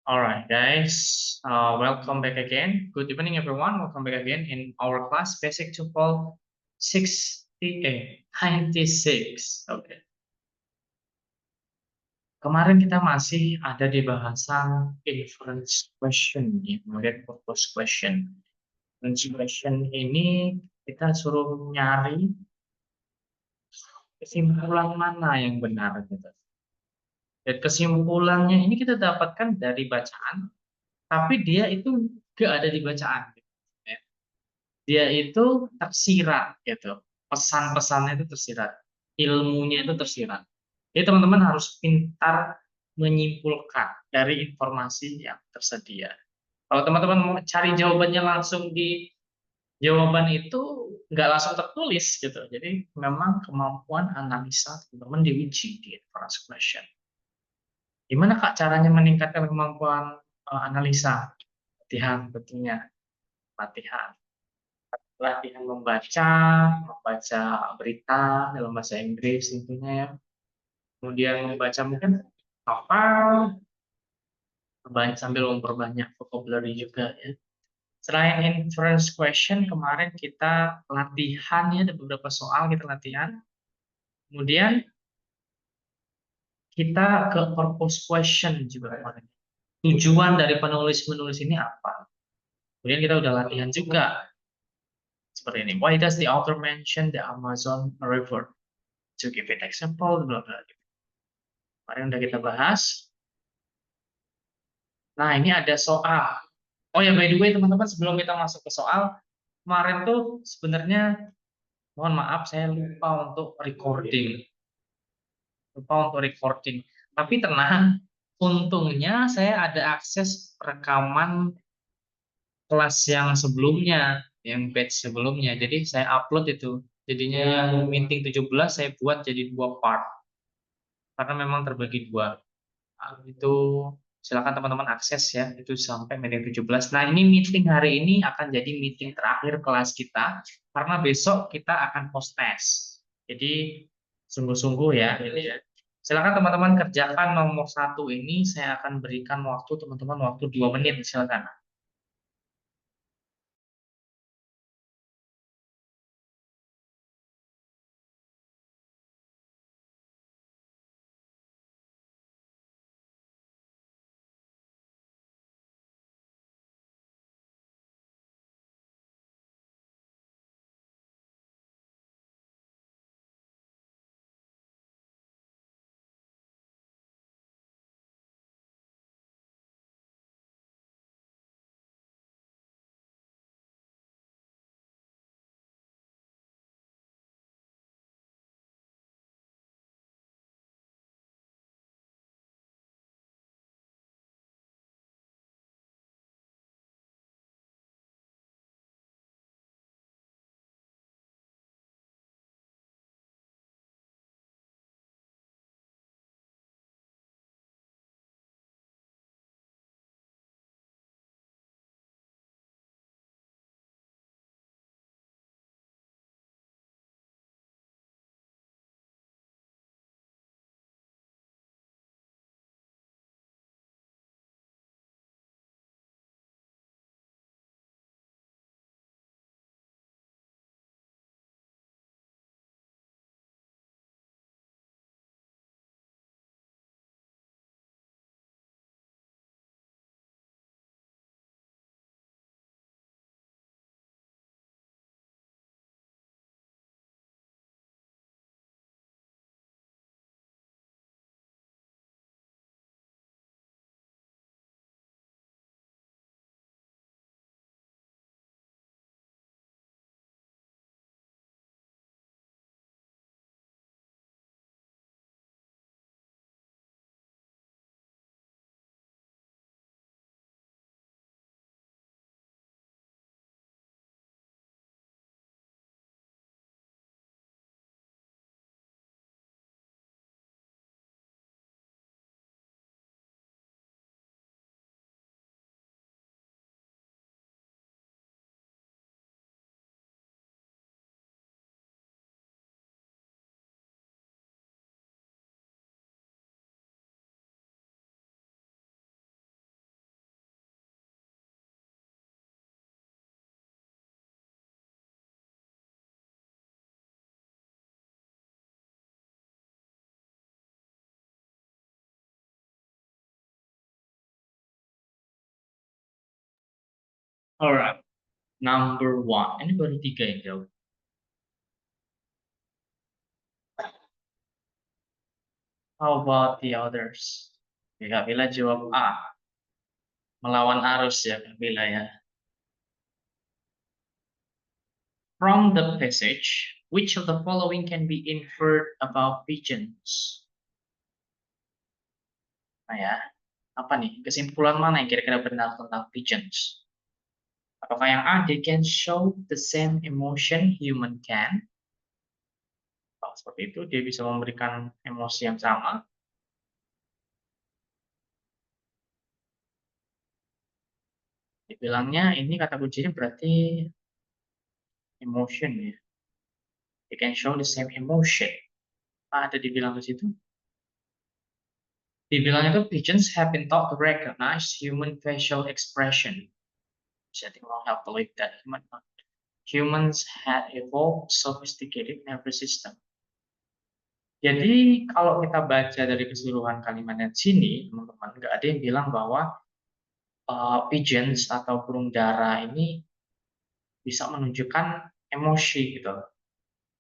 All right, guys. Welcome back again. Good evening, everyone. Welcome back again in our class Basic Tuple 96. Oke. Kemarin kita masih ada di bahasan inference question, ya, kemudian purpose question. Inference question ini kita suruh nyari kesimpulan mana yang benar, gitu. Dan kesimpulannya ini kita dapatkan dari bacaan, tapi dia itu nggak ada di bacaan. Gitu, ya. Dia itu tersirat gitu. Pesan-pesannya itu tersirat. Ilmunya itu tersirat. Jadi teman-teman harus pintar menyimpulkan dari informasi yang tersedia. Kalau teman-teman mau cari jawabannya langsung di jawaban itu nggak langsung tertulis gitu. Jadi memang kemampuan analisa teman-teman diuji di inference question. Gimana Kak caranya meningkatkan kemampuan analisa? Latihan tentunya, latihan. Latihan membaca berita dalam bahasa Inggris tentunya ya. Kemudian membaca mungkin novel, sambil memperbanyak vocabulary juga ya. Selain inference question, kemarin kita latihan ya, ada beberapa soal kita latihan. Kemudian kita ke purpose question juga kemarin. Tujuan dari penulis-menulis ini apa? Kemudian kita udah latihan juga. Seperti ini. Why does the author mention the Amazon River? To give it example, bla bla. Kemarin udah kita bahas. Nah, ini ada soal. Oh ya, by the way, teman-teman, sebelum kita masuk ke soal, kemarin tuh sebenarnya, mohon maaf, saya lupa untuk recording. Tapi tenang, untungnya saya ada akses rekaman kelas yang sebelumnya, yang batch sebelumnya. Jadi saya upload itu. Jadinya yang meeting 17 saya buat jadi 2 part. Karena memang terbagi 2. Itu silakan teman-teman akses ya, itu sampai meeting 17. Nah, ini meeting hari ini akan jadi meeting terakhir kelas kita karena besok kita akan post test. Jadi sungguh-sungguh ya, gitu ya. Silakan teman-teman kerjakan nomor 1 ini, saya akan berikan waktu teman-teman waktu 2 menit, silakan. Alright, number one. Ini baru 3 yang jawab. How about the others? Ya, Kak Bella jawab A. Melawan arus ya, Kak Bella ya. From the passage, which of the following can be inferred about pigeons? Nah ya, apa nih? Kesimpulan mana yang kira-kira benar tentang pigeons? Apakah yang A, they can show the same emotion human can? Kalau seperti itu, dia bisa memberikan emosi yang sama. Dibilangnya ini kata kuncinya berarti emotion ya. They can show the same emotion. Ada dibilang di situ. Dibilang itu pigeons have been taught to recognize human facial expression. I think will help believe that humans had evolved sophisticated nervous system. Jadi kalau kita baca dari keseluruhan kalimatnya sini, teman-teman, nggak ada yang bilang bahwa pigeons atau burung dara ini bisa menunjukkan emosi gitu,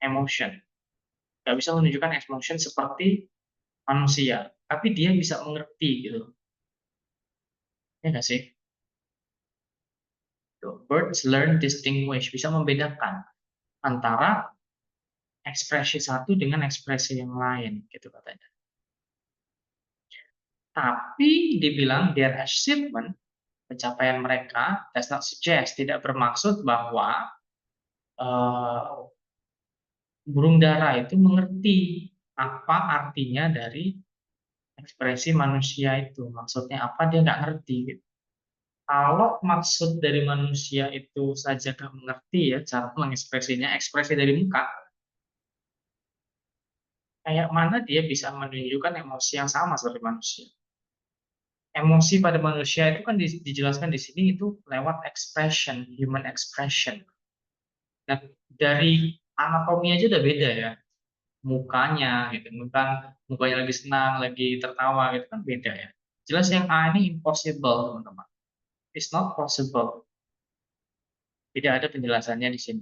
emotion. Nggak bisa menunjukkan emotion seperti manusia, tapi dia bisa mengerti gitu. Ya nggak sih? Birds learn distinguish, bisa membedakan antara ekspresi satu dengan ekspresi yang lain, gitu katanya. Tapi dibilang their achievement, pencapaian mereka, does not suggest, tidak bermaksud bahwa burung dara itu mengerti apa artinya dari ekspresi manusia itu. Maksudnya apa, dia nggak ngerti. Gitu. Kalau maksud dari manusia itu saja nggak mengerti ya, cara mengekspresinya, ekspresi dari muka, kayak mana dia bisa menunjukkan emosi yang sama seperti manusia. Emosi pada manusia itu kan dijelaskan di sini itu lewat expression, human expression. Nah, dari anatomi aja udah beda ya. Mukanya gitu, mukanya lagi senang, lagi tertawa gitu kan beda ya. Jelas yang A ini impossible, teman-teman. It's not possible. Tidak ada penjelasannya di sini.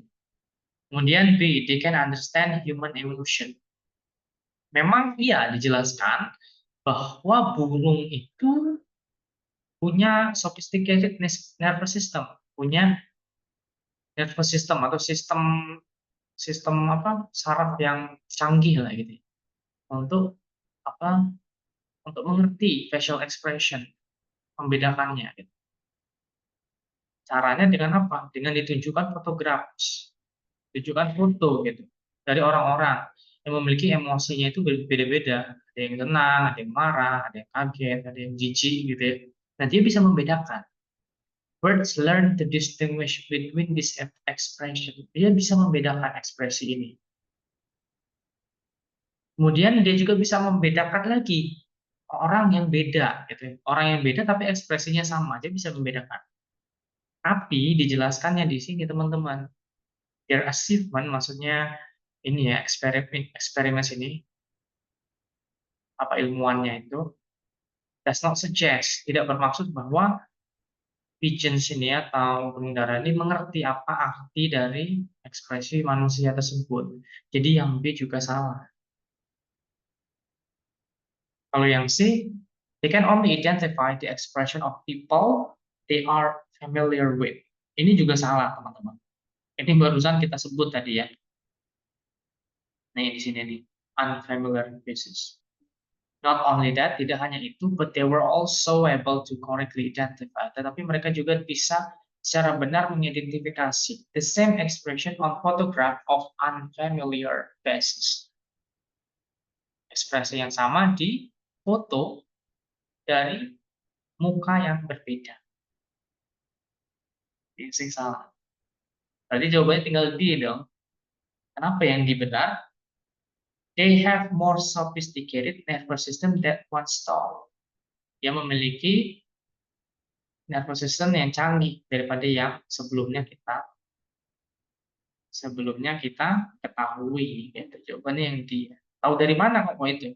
Kemudian B, they can understand human emotion. Memang iya dijelaskan bahwa burung itu punya sophisticated nervous system, punya nervous system atau sistem sistem apa saraf yang canggih lah gitu ya, untuk apa untuk mengerti facial expression, membedakannya gitu. Caranya dengan apa? Dengan ditunjukkan fotografi, tunjukkan foto gitu dari orang-orang yang memiliki emosinya itu beda-beda. Ada yang tenang, ada yang marah, ada yang kaget, ada yang jijik gitu ya. Nah, dia bisa membedakan. Birds learn to distinguish between this expression. Dia bisa membedakan ekspresi ini. Kemudian dia juga bisa membedakan lagi orang yang beda, gitu ya. Orang yang beda tapi ekspresinya sama, dia bisa membedakan. Tapi dijelaskannya di sini teman-teman, their achievement maksudnya ini ya eksperimen eksperimen ini apa ilmuannya itu does not suggest, tidak bermaksud bahwa pigeons ini atau burung dara ini mengerti apa arti dari ekspresi manusia tersebut. Jadi yang B juga salah. Kalau yang C, they can only identify the expression of people they are familiar with. Ini juga salah, teman-teman. Ini barusan kita sebut tadi ya. Nah, di sini nih, unfamiliar faces. Not only that, tidak hanya itu, but they were also able to correctly identify. Tetapi mereka juga bisa secara benar mengidentifikasi the same expression on photograph of unfamiliar faces. Ekspresi yang sama di foto dari muka yang berbeda. Ini salah. Berarti jawabannya tinggal D dong. Kenapa yang D benar? They have more sophisticated nervous system that once thought. Dia memiliki nervous system yang canggih daripada yang sebelumnya kita ketahui. Gitu. Jawabannya yang D. Tahu dari mana kok itu?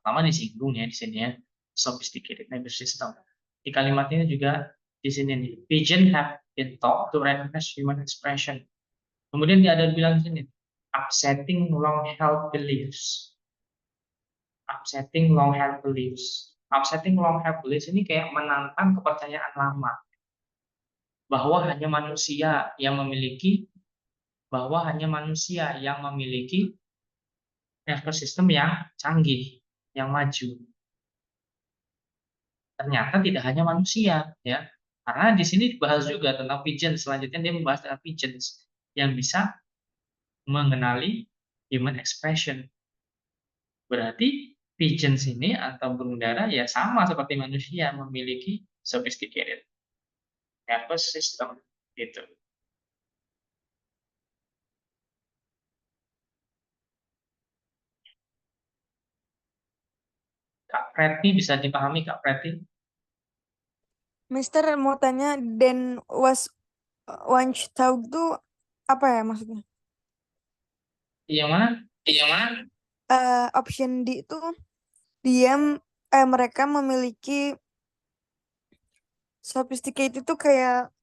Pertama disinggung ya di sini ya, sophisticated nervous system. Di kalimat ini juga Di sini nih, pigeon have been taught to recognize human expression. Kemudian dia ada bilang di sini, upsetting long held beliefs. Upsetting long held beliefs. Upsetting long held beliefs ini kayak menantang kepercayaan lama bahwa hanya manusia yang memiliki nervous system yang canggih, yang maju. Ternyata tidak hanya manusia, ya. Karena di sini dibahas juga tentang pigeon. Selanjutnya dia membahas tentang pigeons yang bisa mengenali human expression. Berarti pigeons ini atau burung dara ya sama seperti manusia memiliki sophisticated nervous system gitu. Kak Preti bisa dipahami Kak Preti? Mister mau tanya, then was once tahu tuh apa ya maksudnya? Yang mana? Option D itu diam mereka memiliki sophisticated itu kayak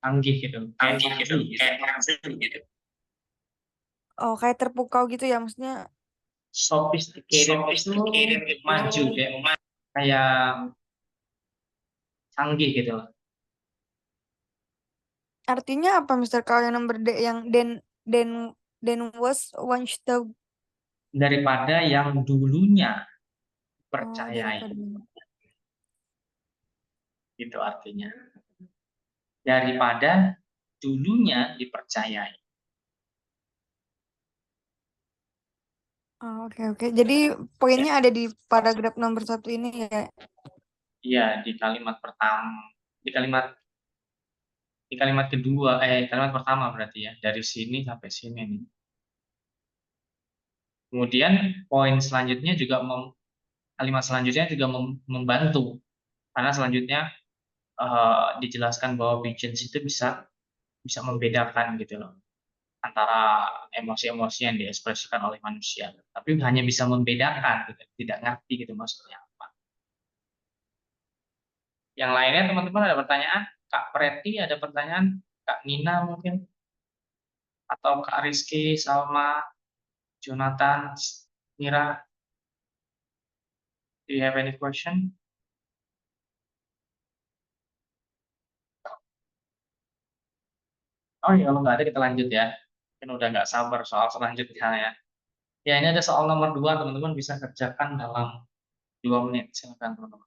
Canggih gitu, kayak maju gitu. kayak terpukau gitu ya maksudnya. Sophisticated itu maju kayak canggih gitu loh. Artinya apa Mister kalau yang nomor D yang then was once tahu Daripada yang dulunya percayai, daripada gitu artinya. Daripada dulunya dipercayai. oke oke. Jadi poinnya ada di paragraf nomor 1 ini ya. Iya, di kalimat pertama, di kalimat kedua, kalimat pertama berarti ya, dari sini sampai sini nih. Kemudian poin selanjutnya juga kalimat selanjutnya juga membantu karena selanjutnya dijelaskan bahwa pigeons itu bisa bisa membedakan gitu loh antara emosi-emosi yang diekspresikan oleh manusia, tapi hanya bisa membedakan gitu, tidak ngerti gitu maksudnya apa. Yang lainnya teman-teman ada pertanyaan? Kak Preti ada pertanyaan? Kak Nina mungkin? Atau Kak Rizky, Salma, Jonathan, Mira? Do you have any question? Oh ya, kalau nggak ada kita lanjut ya. Mungkin udah nggak sabar soal selanjutnya ya. Ya, ini ada soal nomor 2, teman-teman bisa kerjakan dalam 2 menit. Silakan teman-teman.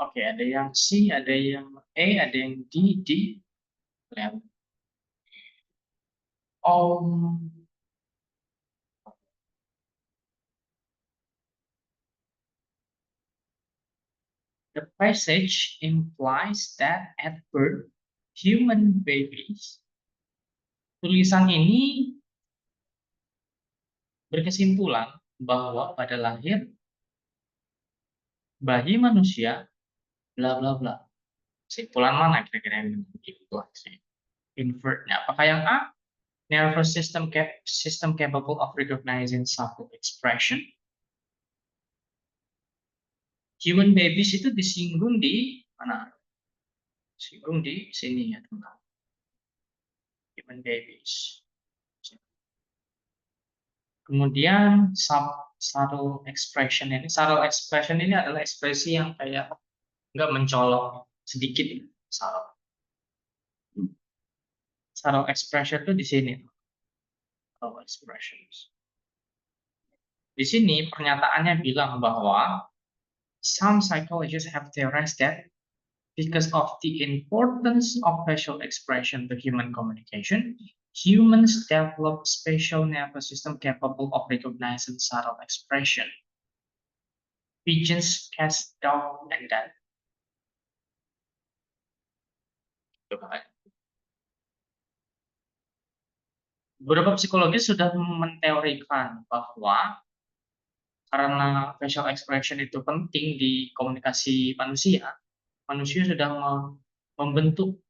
Oke, ada yang C, ada yang E, ada yang D. Lihat. The passage implies that at birth, human babies. Tulisan ini berkesimpulan bahwa pada lahir bayi manusia bla bla bla. Kesimpulan mana kira-kira yang implies? Infertnya apakah yang A? Nervous system capable of recognizing subtle expression. Human babies itu disinggung di mana? Disinggung di sini ya, teman. Human babies. Kemudian subtle expression ini adalah ekspresi yang kayak nggak mencolok sedikit. Subtle expression itu di sini. Subtle expressions. Di sini pernyataannya bilang bahwa some psychologists have theorized that because of the importance of facial expression to human communication, humans develop special nervous system capable of recognizing subtle expression. Pigeons, cats, dog, and that. Beberapa psikologis sudah menteorikan bahwa karena facial expression itu penting di komunikasi manusia, manusia membentuk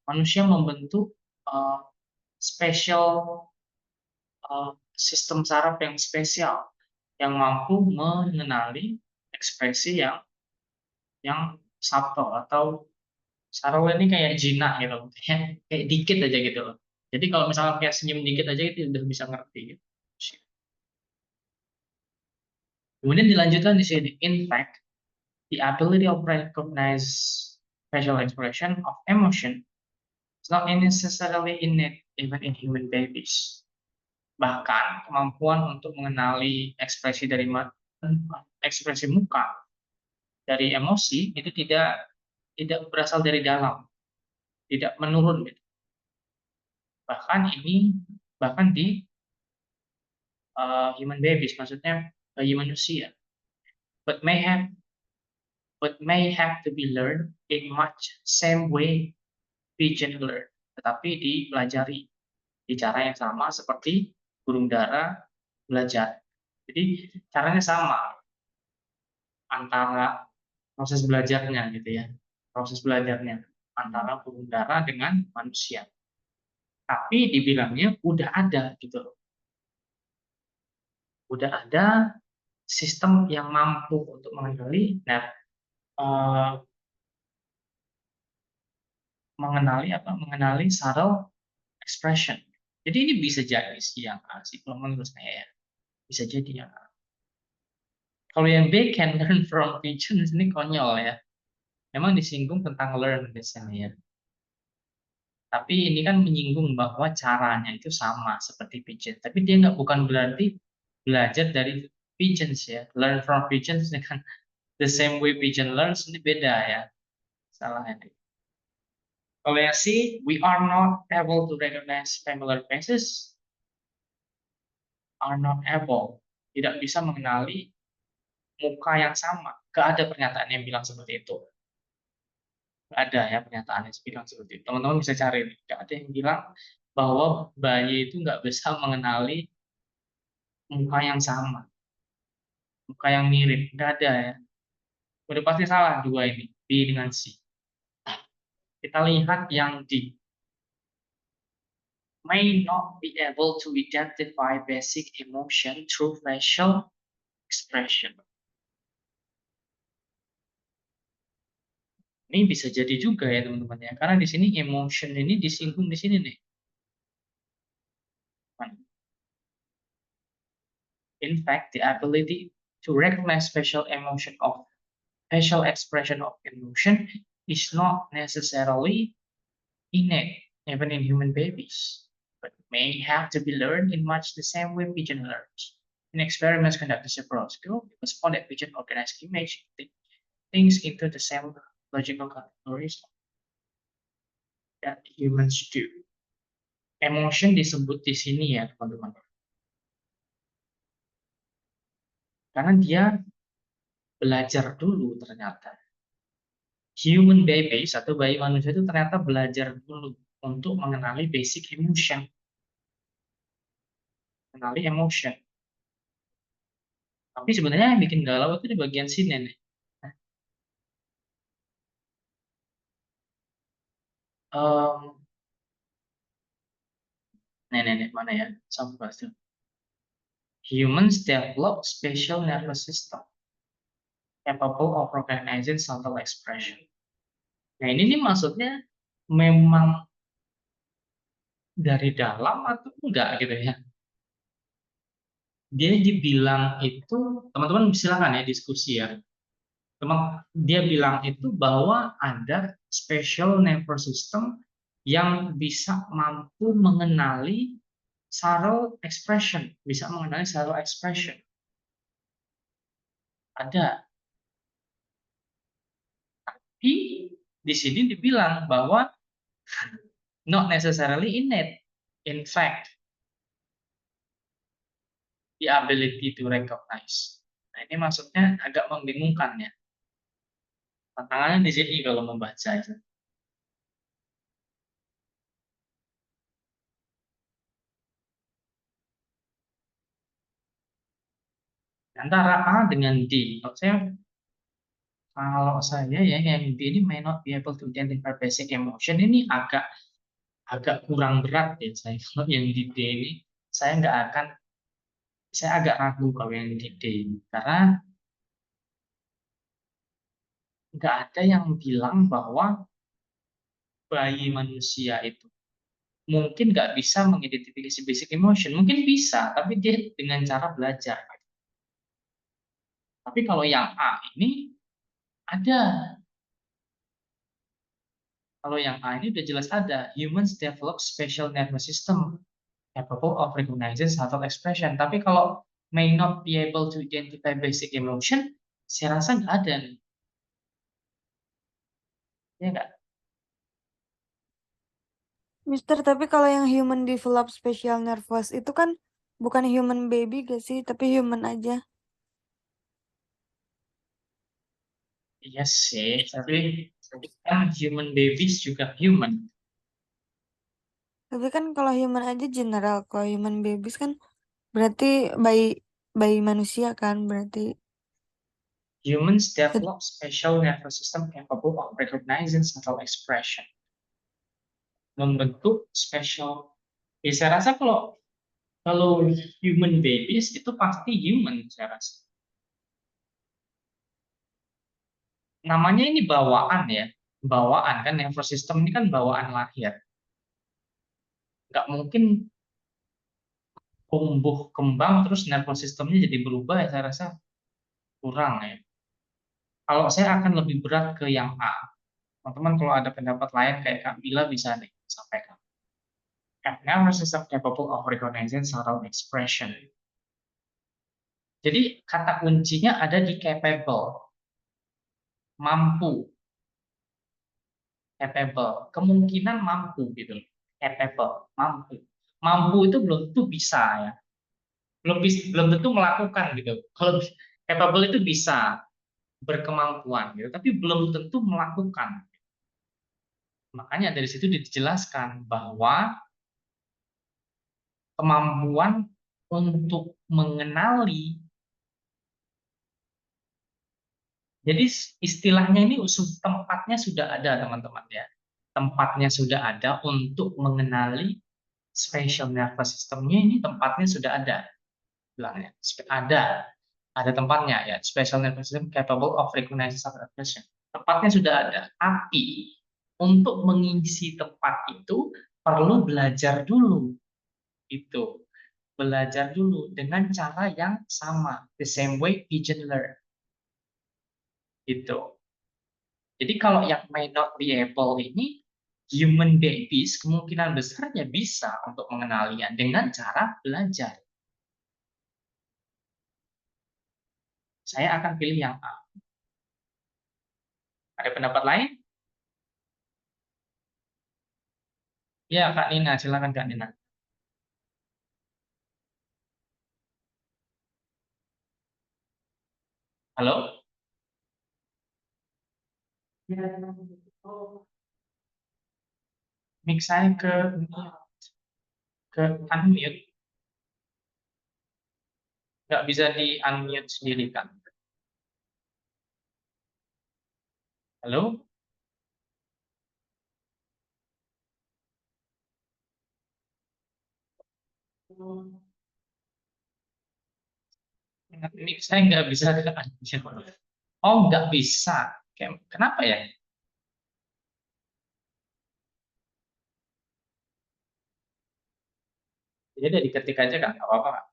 special sistem saraf yang spesial yang mampu mengenali ekspresi yang subtle atau saraf ini kayak jinak gitu, kayak dikit aja gitu loh. Jadi kalau misalnya kayak senyum dikit aja itu udah bisa ngerti gitu. Kemudian dilanjutkan di sini, in fact, the ability of recognize facial expression of emotion is not necessarily innate even in human babies. Bahkan kemampuan untuk mengenali ekspresi ekspresi muka dari emosi itu tidak berasal dari dalam, tidak menurun gitu. Bahkan di human babies, maksudnya bayi manusia, but may have to be learned in much same way pigeon learn, tetapi dipelajari di cara yang sama seperti burung dara belajar. Jadi caranya sama antara proses belajarnya gitu ya, antara burung dara dengan manusia. Tapi dibilangnya udah ada gitu loh. Udah ada sistem yang mampu untuk mengenali mengenali subtle expression. Jadi ini bisa jadi sih yang A sih, kalau menurut saya ya. Bisa jadi yang A. Kalau yang B can learn from pigeons ini konyol ya. Memang disinggung tentang learn biasanya ya. Tapi ini kan menyinggung bahwa caranya itu sama seperti pigeon. Tapi dia bukan berarti belajar dari pigeons ya. Learn from pigeons dengan the same way pigeon learns ini beda ya. Salah ini. Kalau yang C, we are not able to recognize familiar faces. Are not able. Tidak bisa mengenali muka yang sama. Gak ada pernyataan yang bilang seperti itu. Gak ada ya pernyataan yang bilang seperti itu. Teman-teman bisa cari. Gak ada yang bilang bahwa bayi itu nggak bisa mengenali muka yang sama. Muka yang mirip. Nggak ada ya. Udah pasti salah dua ini. B dengan C. Kita lihat yang D. May not be able to identify basic emotion through facial expression. Ini bisa jadi juga ya teman-teman ya, karena di sini emotion ini disinggung di sini nih. In fact, the ability to recognize facial expression of emotion is not necessarily innate, even in human babies, but may have to be learned in much the same way pigeon learns. In experiments conducted several schools, it was found that pigeon organized image things into the same logical categories that humans do. Emotion disebut di sini ya, teman-teman. Karena dia belajar dulu ternyata. Human babies atau bayi manusia itu ternyata belajar dulu untuk mengenali basic emotion. Mengenali emotion. Tapi sebenarnya yang bikin galau itu di bagian sini nih. Um, nih, mana ya? Sampai bahas dulu. Humans develop special nervous system capable of recognizing subtle expression. Nah, ini nih maksudnya memang dari dalam atau enggak gitu ya. Dia dibilang itu, teman-teman silakan ya diskusi ya. Teman, dia bilang itu bahwa ada special nervous system yang bisa mampu mengenali subtle expression, bisa mengenali subtle expression. Ada. Tapi di sini dibilang bahwa not necessarily innate. In fact, the ability to recognize. Nah, ini maksudnya agak membingungkan ya. Tantangannya di sini kalau membaca itu. Antara A dengan D. Kalau saya ya yang D ini may not be able to identify basic emotion ini agak kurang berat ya saya. Kalau yang di D ini saya nggak akan, saya agak ragu kalau yang di D ini. Karena nggak ada yang bilang bahwa bayi manusia itu mungkin nggak bisa mengidentifikasi basic emotion. Mungkin bisa, tapi dia dengan cara belajar. Tapi kalau yang A ini ada. Kalau yang A ini udah jelas ada. Humans develop special nervous system capable of recognizing subtle expression. Tapi kalau may not be able to identify basic emotion, saya rasa nggak ada nih. Ya nggak? Mister, tapi kalau yang human develop special nervous itu kan bukan human baby gak sih, tapi human aja. Iya sih, tapi kan human babies juga human. Tapi kan kalau human aja general, kalau human babies kan berarti bayi bayi manusia kan berarti. Humans develop special nervous system capable of recognizing subtle expression. Membentuk special. Ya, saya rasa kalau human babies itu pasti human, saya rasa. Namanya ini bawaan ya, bawaan kan nervous system ini kan bawaan lahir. Nggak mungkin tumbuh kembang terus nervous systemnya jadi berubah ya, saya rasa kurang ya. Kalau saya akan lebih berat ke yang A. Teman-teman kalau ada pendapat lain kayak Kak Bila bisa nih sampaikan. Nervous system capable of recognizing subtle expression. Jadi kata kuncinya ada di capable, mampu, capable, kemungkinan mampu gitu, capable, mampu. Mampu itu belum tentu bisa ya, belum tentu melakukan gitu. Kalau capable itu bisa berkemampuan gitu, tapi belum tentu melakukan. Makanya dari situ dijelaskan bahwa kemampuan untuk mengenali, jadi istilahnya ini tempatnya sudah ada teman-teman ya. Tempatnya sudah ada untuk mengenali spatial nervous systemnya, ini tempatnya sudah ada. Bilangnya ada tempatnya ya, spatial nervous system capable of recognizing subtle expression. Tempatnya sudah ada, tapi untuk mengisi tempat itu perlu belajar dulu. Itu belajar dulu dengan cara yang sama, the same way pigeon learn. Itu. Jadi kalau yang may not be able ini, human babies kemungkinan besarnya bisa untuk mengenalinya dengan cara belajar. Saya akan pilih yang A. Ada pendapat lain? Ya, Kak Nina, silakan Kak Nina. Halo? Mic saya ke unmute, nggak bisa di unmute sendiri kan? Halo? Mic saya nggak bisa ke unmute. Oh, nggak bisa. Kenapa ya? Jadi diketik aja kan, nggak apa-apa Kak.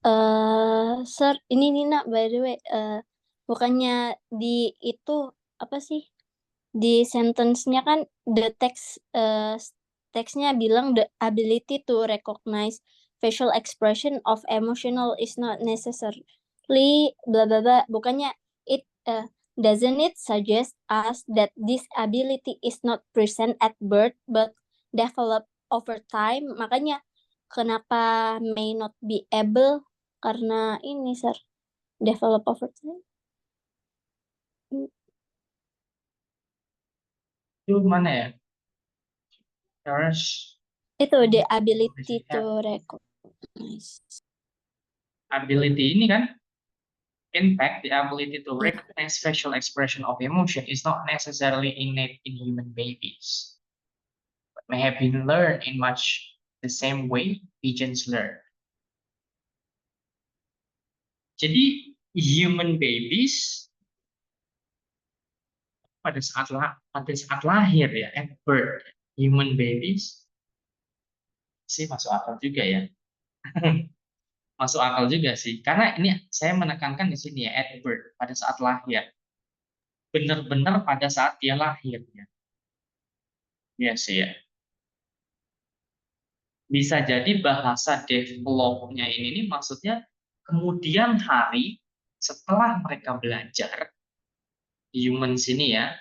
Oh, Sir, ini Nina, by the way, bukannya di itu apa sih? Di sentence-nya kan the text teksnya bilang the ability to recognize facial expression of emotional is not necessarily bla bla bla. Bukannya it doesn't it suggest us that this ability is not present at birth but develop over time? Makanya kenapa may not be able karena ini sir develop over time. Itu mana ya? Terus Itu the ability to recognize. ability ini kan, in fact, the ability to Iya. recognize facial expression of emotion is not necessarily innate in human babies, but may have been learned in much the same way pigeons learn. Jadi, human babies pada saat lahir ya, at birth, human babies sih masuk akal juga ya. Masuk akal juga sih. Karena ini saya menekankan di sini ya, at birth, pada saat lahir. Benar-benar pada saat dia lahir ya. Iya sih ya. Bisa jadi bahasa developnya ini nih maksudnya kemudian hari setelah mereka belajar, humans ini ya,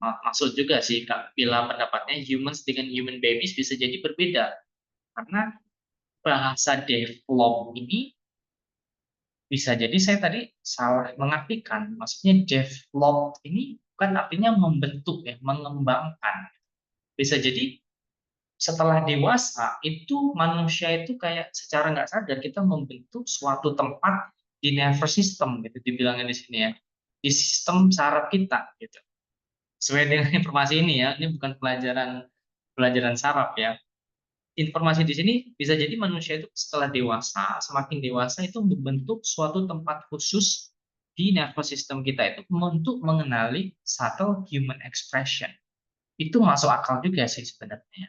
maksud juga sih Kak Bila pendapatnya humans dengan human babies bisa jadi berbeda. Karena bahasa develop ini bisa jadi saya tadi salah mengartikan. Maksudnya develop ini bukan artinya membentuk ya, mengembangkan. Bisa jadi setelah dewasa itu manusia itu kayak secara nggak sadar kita membentuk suatu tempat di nervous system gitu dibilangnya di sini ya, di sistem saraf kita gitu. Sesuai dengan informasi ini ya, ini bukan pelajaran pelajaran saraf ya. Informasi di sini bisa jadi manusia itu setelah dewasa, semakin dewasa itu membentuk suatu tempat khusus di nervous system kita itu untuk mengenali subtle human expression. Itu masuk akal juga sih sebenarnya.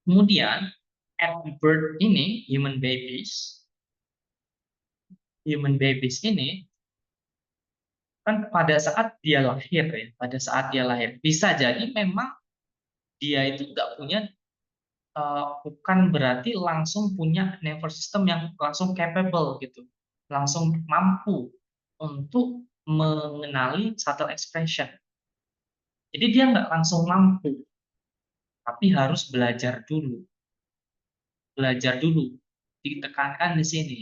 Kemudian, at birth ini, human babies ini kan pada saat dia lahir ya, pada saat dia lahir bisa jadi memang dia itu nggak punya, bukan berarti langsung punya nervous system yang langsung capable gitu, langsung mampu untuk mengenali subtle expression. Jadi dia nggak langsung mampu, tapi harus belajar dulu. Belajar dulu. Ditekankan di sini.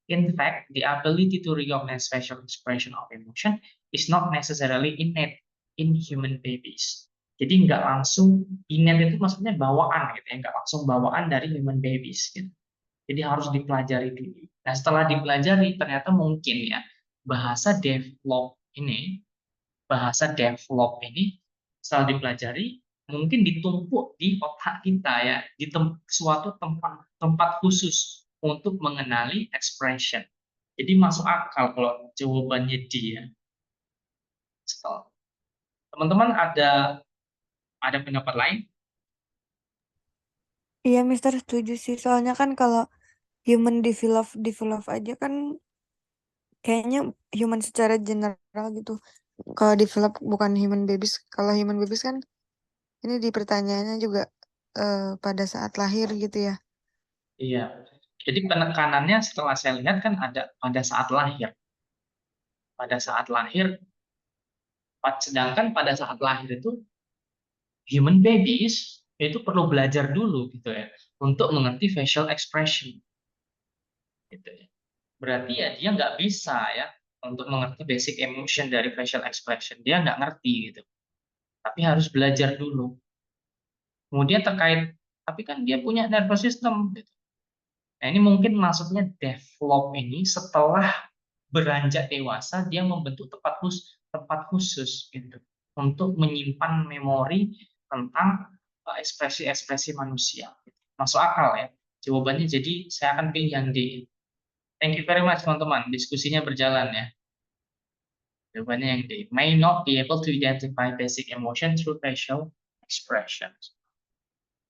In fact, the ability to recognize facial expression of emotion is not necessarily innate in human babies. Jadi nggak langsung innate itu maksudnya bawaan gitu ya, nggak langsung bawaan dari human babies gitu. Jadi harus dipelajari dulu. Nah setelah dipelajari ternyata mungkin ya bahasa develop ini bahasa develop ini setelah dipelajari mungkin ditumpuk di otak kita ya di suatu tempat tempat khusus untuk mengenali expression. Jadi masuk akal kalau jawabannya dia. Teman-teman ada pendapat lain? Iya, Mister setuju sih. Soalnya kan kalau human develop develop aja kan kayaknya human secara general gitu. Kalau develop bukan human babies. Kalau human babies kan ini di pertanyaannya juga pada saat lahir gitu ya. Iya. Jadi penekanannya setelah saya lihat kan ada pada saat lahir. Pada saat lahir, sedangkan pada saat lahir itu human babies itu perlu belajar dulu gitu ya untuk mengerti facial expression gitu ya. Berarti ya dia nggak bisa ya untuk mengerti basic emotion dari facial expression. Dia nggak ngerti gitu. Tapi harus belajar dulu. Kemudian terkait, tapi kan dia punya nervous system gitu. Nah, ini mungkin maksudnya develop ini setelah beranjak dewasa dia membentuk tempat khusus gitu untuk menyimpan memori tentang ekspresi-ekspresi manusia. Masuk akal ya jawabannya. Jadi saya akan pilih yang D. Thank you very much teman-teman. Diskusinya berjalan ya. Jawabannya yang D. May not be able to identify basic emotion through facial expressions.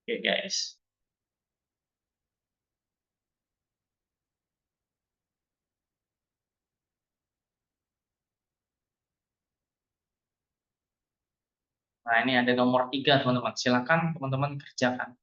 Oke guys. Nah, ini ada nomor 3, teman-teman. Silakan teman-teman kerjakan.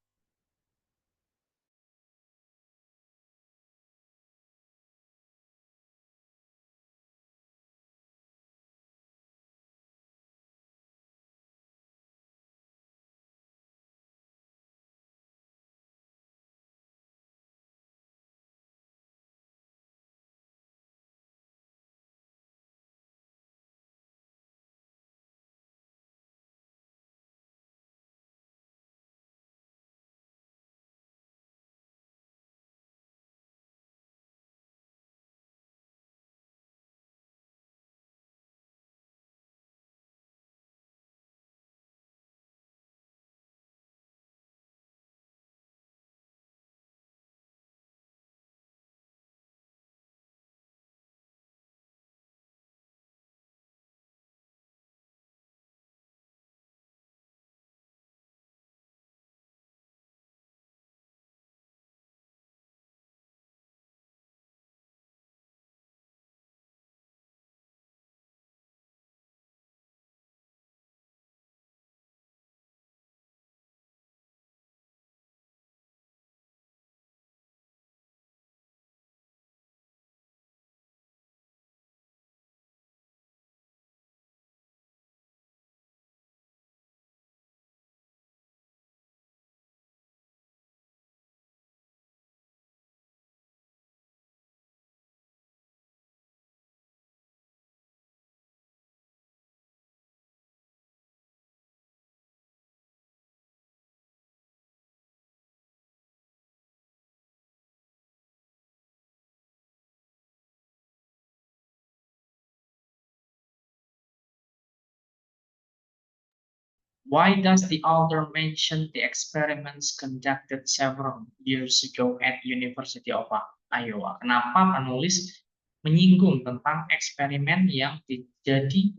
Why does the author mention the experiments conducted several years ago at University of Iowa? Kenapa penulis menyinggung tentang eksperimen yang terjadi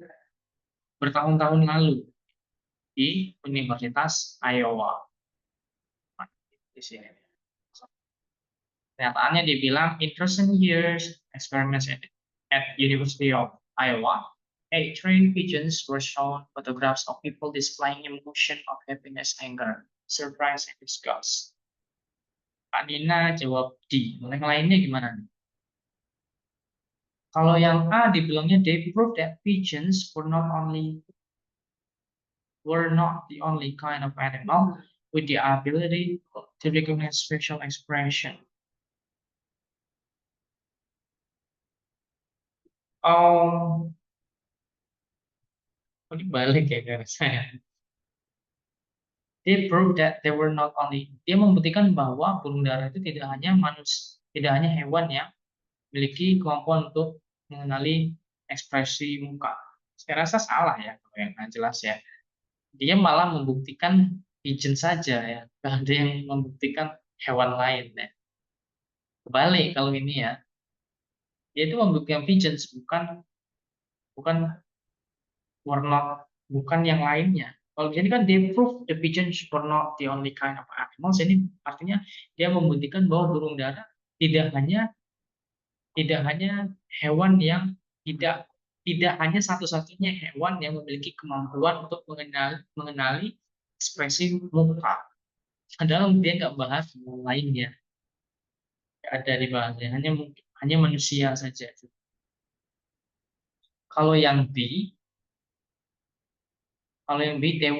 bertahun-tahun lalu di Universitas Iowa? Di sini. Kenyataannya dia bilang, in recent years, experiments at University of Iowa, 8 trained pigeons were shown photographs of people displaying emotion of happiness, anger, surprise, and disgust. Kak Nina jawab D. Yang lainnya gimana nih? Kalau yang A dibilangnya they prove that pigeons were not the only kind of animal with the ability to recognize facial expression. Oh, ini balik ya guys saya. They prove that they were not only. Dia membuktikan bahwa burung dara itu tidak hanya hewan yang memiliki kemampuan untuk mengenali ekspresi muka. Saya rasa salah ya, kalau yang jelas ya. Dia malah membuktikan pigeon saja ya, tidak ada yang membuktikan hewan lain ya. Kebalik kalau ini ya, dia itu membuktikan pigeons bukan yang lainnya. Kalau jadi kan they prove the pigeons were not the only kind of animals. Ini artinya dia membuktikan bahwa burung dara tidak hanya tidak hanya hewan yang tidak hanya satu-satunya hewan yang memiliki kemampuan untuk mengenali ekspresi muka. Padahal dia nggak bahas yang lainnya, nggak ada dibahasnya, hanya manusia saja. Kalau yang B, they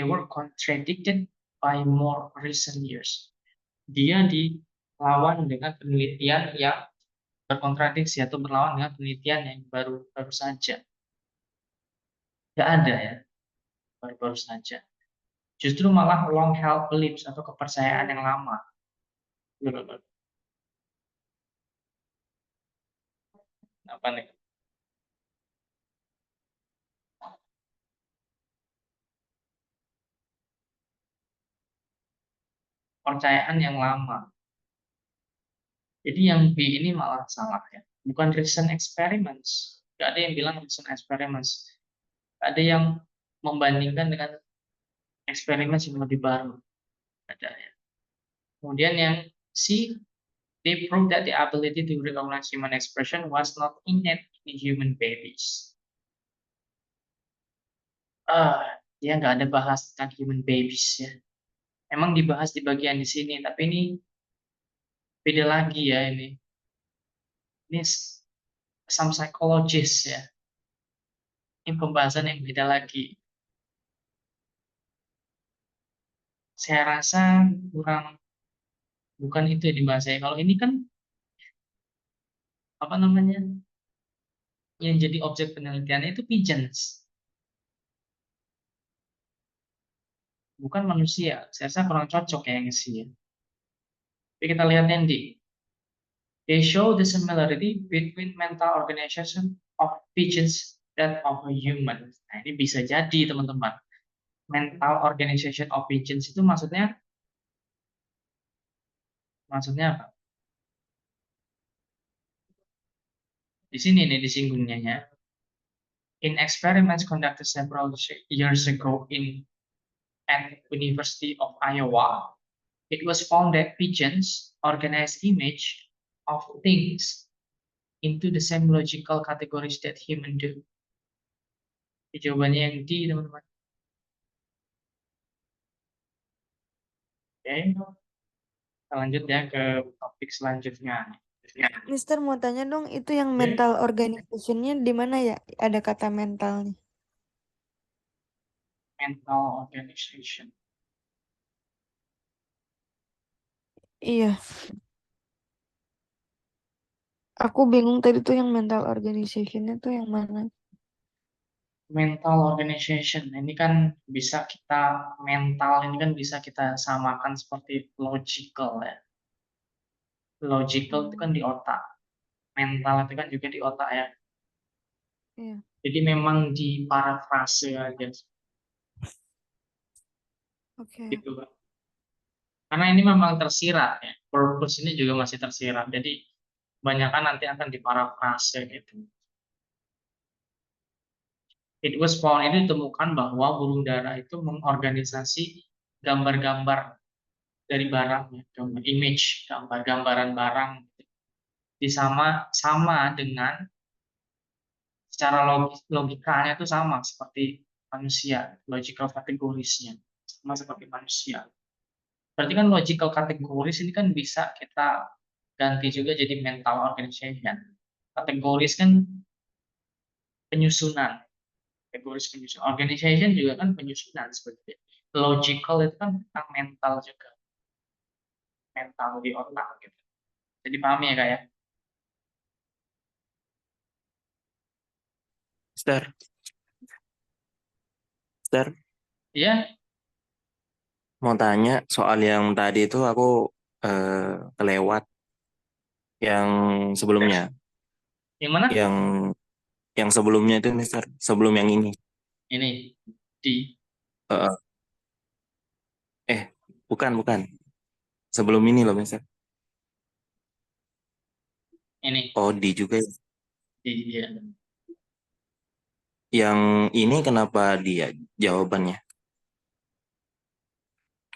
were contradicted by more recent years. Dia dilawan dengan penelitian yang berkontradiksi atau berlawan dengan penelitian yang baru saja. Nggak ada ya, baru saja. Justru malah long held beliefs atau kepercayaan yang lama. Apa nih? Percayaan yang lama. Jadi yang B ini malah salah ya. Bukan recent experiments. Nggak ada yang bilang recent experiments. Nggak ada yang membandingkan dengan eksperimen yang lebih baru. Ada ya. Kemudian yang C, they proved that the ability to recognize human expression was not innate in human babies. Dia nggak ada bahas tentang human babies ya. Emang dibahas di bagian di sini, tapi ini beda lagi ya ini. Ini some psychologist ya. Ini pembahasan yang beda lagi. Saya rasa bukan itu yang dibahas ya. Kalau ini kan apa namanya? Yang jadi objek penelitiannya itu pigeons, bukan manusia. Saya rasa kurang cocok ya yang sih ya. Tapi kita lihat yang di. They show the similarity between mental organization of pigeons that of a human. Nah, ini bisa jadi teman-teman. Mental organization of pigeons itu maksudnya apa? Di sini nih disinggungnya ya. In experiments conducted several years ago at University of Iowa, it was found that pigeons organize image of things into the same logical categories that human do. Jawabannya yang D, teman-teman. Oke, kita lanjut ya ke topik selanjutnya. Mister mau tanya dong, itu yang mental organization-nya di mana ya? Ada kata mentalnya. Mental organization. Iya. Aku bingung tadi tuh yang mental organization-nya tuh yang mana. Mental organization ini kan bisa kita ini kan bisa kita samakan seperti logical ya. Logical itu kan di otak, mental itu kan juga di otak ya. Iya. Jadi memang di parafrase aja Oke. gitu Pak. Karena ini memang tersirat ya. Purpose ini juga masih tersirat. Jadi kebanyakan nanti akan diparafrase gitu. It was found, ini ditemukan bahwa burung dara itu mengorganisasi gambar-gambar dari barang, ya, gambar image, gambar-gambaran barang, sama dengan secara logikanya itu sama seperti manusia, logical categories-nya sama seperti manusia. Berarti kan logical categories ini kan bisa kita ganti juga jadi mental organization. Kategoris kan penyusunan, kategoris penyusunan. Organization juga kan penyusunan seperti logical itu kan tentang mental juga, mental di otak gitu. Jadi paham ya kayak? Mister, Iya, mau tanya soal yang tadi itu aku kelewat yang sebelumnya, yang mana? yang sebelumnya itu Mister, sebelum yang ini. Ini di Eh, bukan. Sebelum ini loh Mister. ini Oh, di juga ya. di ya. Yang ini kenapa dia jawabannya?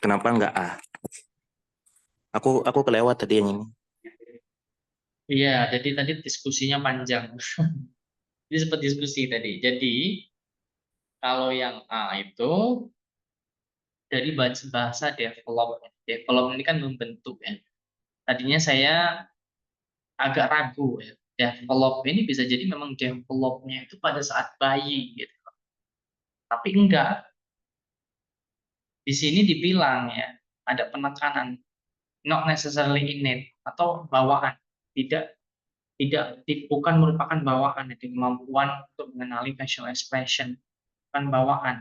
Kenapa nggak A? Aku kelewat tadi yang ini. Iya, jadi tadi diskusinya panjang. Jadi sempat diskusi tadi. Jadi kalau yang A itu dari bahasa develop. Develop ini kan membentuk ya. Tadinya saya agak ragu ya. Develop ini bisa jadi memang developnya itu pada saat bayi gitu. Tapi enggak. Di sini dibilang ya, ada penekanan not necessarily innate atau bawaan. Tidak bukan merupakan bawaan, itu kemampuan untuk mengenali facial expression, bukan bawaan.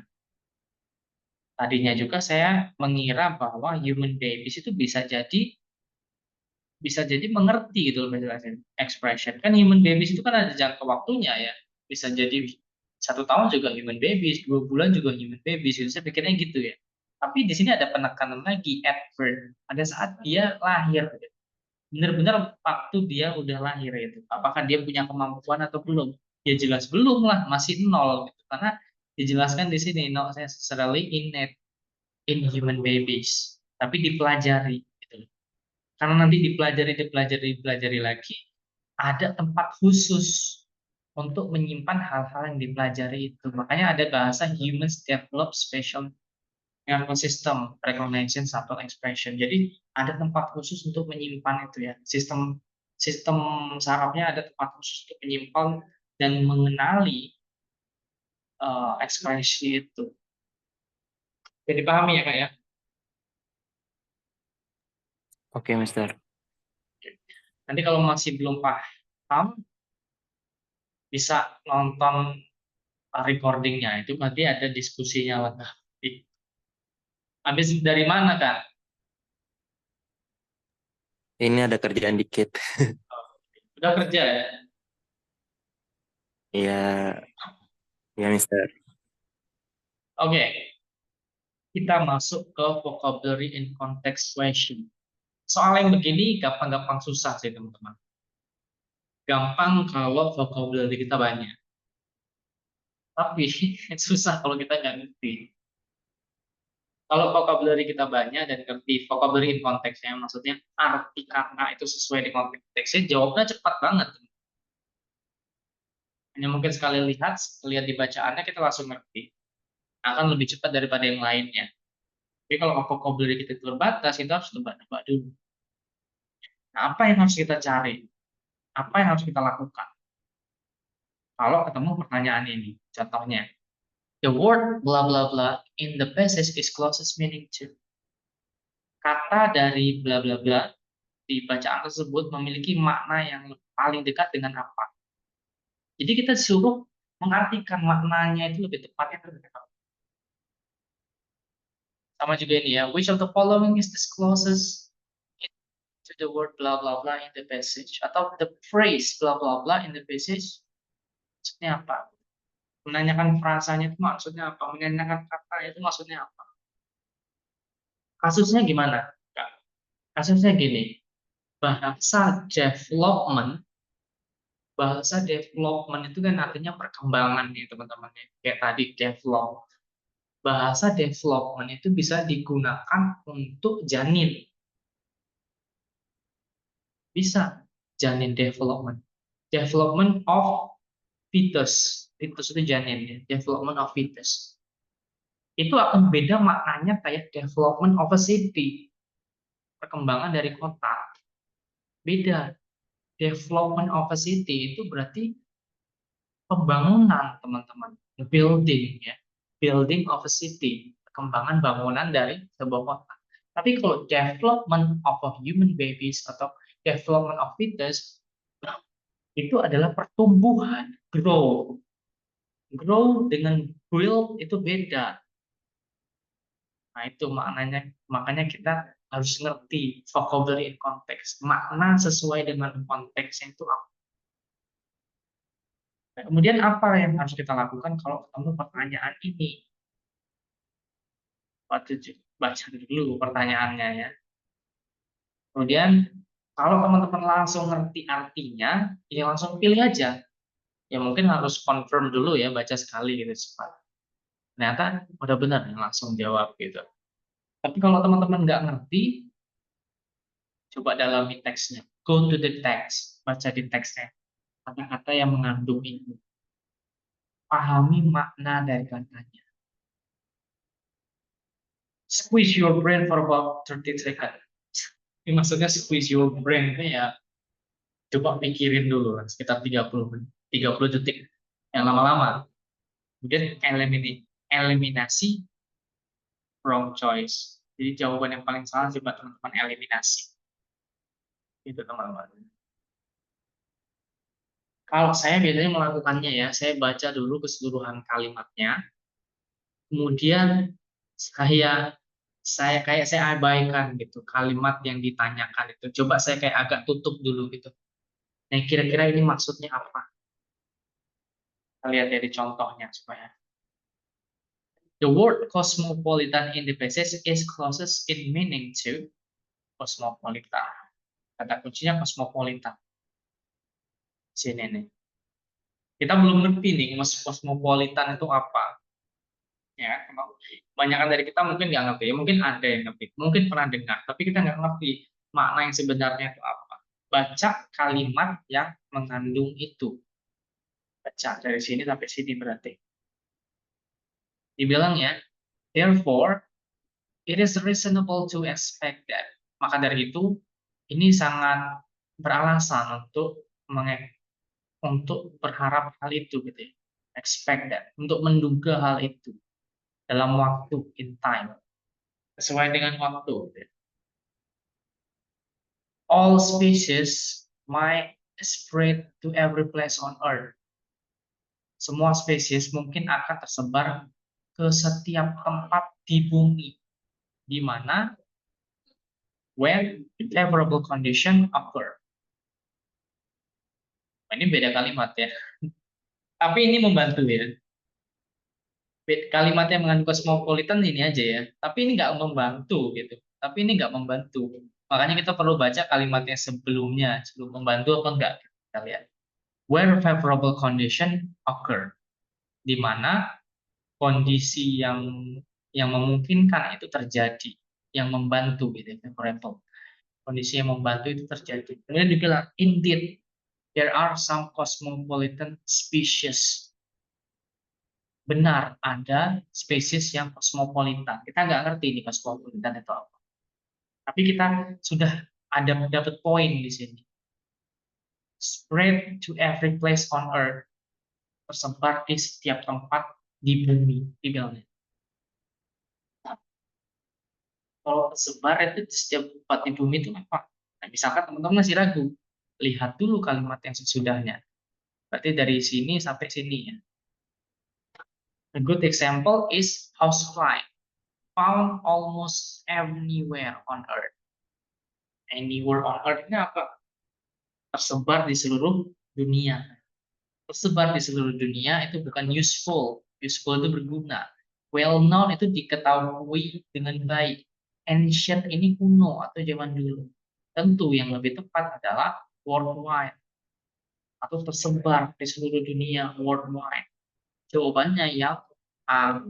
Tadinya juga saya mengira bahwa human babies itu bisa jadi mengerti gitu loh facial expression. Kan human babies itu kan ada jangka waktunya ya. Bisa jadi 1 tahun juga human babies, 2 bulan juga human babies. Gitu. Saya pikirnya gitu ya. Tapi di sini ada penekanan lagi at birth. Pada saat dia lahir. Gitu. Benar-benar waktu dia udah lahir itu. Apakah dia punya kemampuan atau belum? Ya jelas belum lah, masih nol. Gitu. Karena dijelaskan di sini not necessarily innate in human babies, tapi dipelajari. Gitu. Karena nanti dipelajari lagi, ada tempat khusus untuk menyimpan hal-hal yang dipelajari itu. Makanya ada bahasa humans develop special nervous system, recognition, subtle expression. Jadi ada tempat khusus untuk menyimpan itu ya. Sistem sistem sarafnya ada tempat khusus untuk menyimpan dan mengenali ekspresi itu. Jadi pahami ya kak ya? Oke, Mister. Nanti kalau masih belum paham, bisa nonton recordingnya. Itu nanti ada diskusinya lah. Habis dari mana kak? Ini ada kerjaan dikit. Udah kerja ya? Iya, ya Mister. Oke, kita masuk ke vocabulary in context question. Soal yang begini gampang-gampang susah sih teman-teman. Gampang kalau vocabulary kita banyak. Tapi susah kalau kita nggak ngerti. Kalau vocabulary kita banyak dan ngerti vocabulary in konteksnya, maksudnya arti kata itu sesuai dengan konteksnya, jawabnya cepat banget. Hanya mungkin sekali lihat di bacaannya kita langsung ngerti. Akan lebih cepat daripada yang lainnya. Tapi kalau vocabulary kita terbatas, kita harus nebak-nebak dulu. Nah, apa yang harus kita cari? Apa yang harus kita lakukan? Kalau ketemu pertanyaan ini, contohnya, the word blah blah blah in the passage is closest meaning to. Kata dari bla bla bla di bacaan tersebut memiliki makna yang paling dekat dengan apa. Jadi kita disuruh mengartikan maknanya itu lebih tepatnya lebih dekat. Sama juga ini ya, which of the following is the closest to the word blah blah blah in the passage, atau the phrase blah blah blah in the passage maksudnya apa? Menanyakan frasanya itu maksudnya apa? Menanyakan kata itu maksudnya apa? Kasusnya gimana? Kasusnya gini, bahasa development bahasa development itu kan artinya perkembangan nih teman-teman ya. Kayak tadi develop. Bahasa development itu bisa digunakan untuk janin. Bisa janin development. Development of fetus. Fetus itu janin ya. Development of fetus. Itu akan beda maknanya kayak development of a city. Perkembangan dari kota. Beda. Development of a city itu berarti pembangunan teman-teman, building ya, building of a city, perkembangan bangunan dari sebuah kota. Tapi kalau development of a human babies atau development of fetus itu adalah pertumbuhan, grow. Grow dengan build itu beda. Nah itu maknanya, makanya kita harus ngerti vocabulary in context. Makna sesuai dengan konteksnya itu apa. Nah, kemudian apa yang harus kita lakukan kalau ketemu pertanyaan ini? Baca dulu pertanyaannya ya. Kemudian kalau teman-teman langsung ngerti artinya, ya langsung pilih aja. Ya mungkin harus confirm dulu ya, baca sekali gitu cepat. Ternyata udah benar langsung jawab gitu. Tapi kalau teman-teman nggak ngerti, coba dalami teksnya. Go to the text. baca di teksnya. Kata-kata yang mengandung itu. Pahami makna dari katanya. Squeeze your brain for about 30 seconds. Ini maksudnya squeeze your brain ya, coba pikirin dulu sekitar 30 detik yang lama-lama. Kemudian eliminasi wrong choice. Jadi jawaban yang paling salah coba teman-teman eliminasi. Itu teman-teman. Kalau saya biasanya melakukannya ya, saya baca dulu keseluruhan kalimatnya, kemudian saya abaikan gitu kalimat yang ditanyakan itu. Coba saya kayak agak tutup dulu gitu. Nah, kira-kira ini maksudnya apa? Kita lihat dari contohnya supaya. The word cosmopolitan in the passage is closest in meaning to cosmopolitan. Kata kuncinya cosmopolitan. Sini nih. Kita belum ngerti nih cosmopolitan itu apa. Ya, kebanyakan dari kita mungkin nggak ngerti. Mungkin ada yang ngerti, mungkin pernah dengar, tapi kita nggak ngerti makna yang sebenarnya itu apa. Baca kalimat yang mengandung itu. Baca dari sini sampai sini berarti. Dibilang ya, therefore, it is reasonable to expect that. Maka dari itu, ini sangat beralasan untuk berharap hal itu gitu ya. Expect that, untuk menduga hal itu dalam waktu, in time, sesuai dengan waktu. Gitu ya. All species might spread to every place on earth. Semua spesies mungkin akan tersebar ke setiap tempat di bumi, di mana when favorable condition occur. Ini beda kalimat ya. Tapi ini membantu ya. Kalimat yang mengandung cosmopolitan ini aja ya. Tapi ini nggak membantu gitu. Tapi ini nggak membantu. Makanya kita perlu baca kalimatnya sebelumnya, sebelum membantu apa enggak. Kita lihat. Where favorable condition occur. Di mana kondisi yang memungkinkan itu terjadi, yang membantu gitu, favorable. Kondisi yang membantu itu terjadi. Kemudian dibilang, indeed, there are some cosmopolitan species. Benar, ada spesies yang cosmopolitan. Kita nggak ngerti ini cosmopolitan itu apa. Tapi kita sudah dapat poin di sini. Spread to every place on earth. Tersebar di setiap tempat di bumi. Dibilangnya. Kalau tersebar itu di setiap tempat di bumi itu apa? Nah, misalkan teman-teman masih ragu, lihat dulu kalimat yang sesudahnya. Berarti dari sini sampai sini ya. A good example is housefly, found almost everywhere on earth. Anywhere on earth ini apa? Tersebar di seluruh dunia. Tersebar di seluruh dunia itu bukan useful. Useful itu berguna. Well known itu diketahui dengan baik. Ancient ini kuno atau zaman dulu. Tentu yang lebih tepat adalah worldwide atau tersebar di seluruh dunia, worldwide. Jawabannya yang A.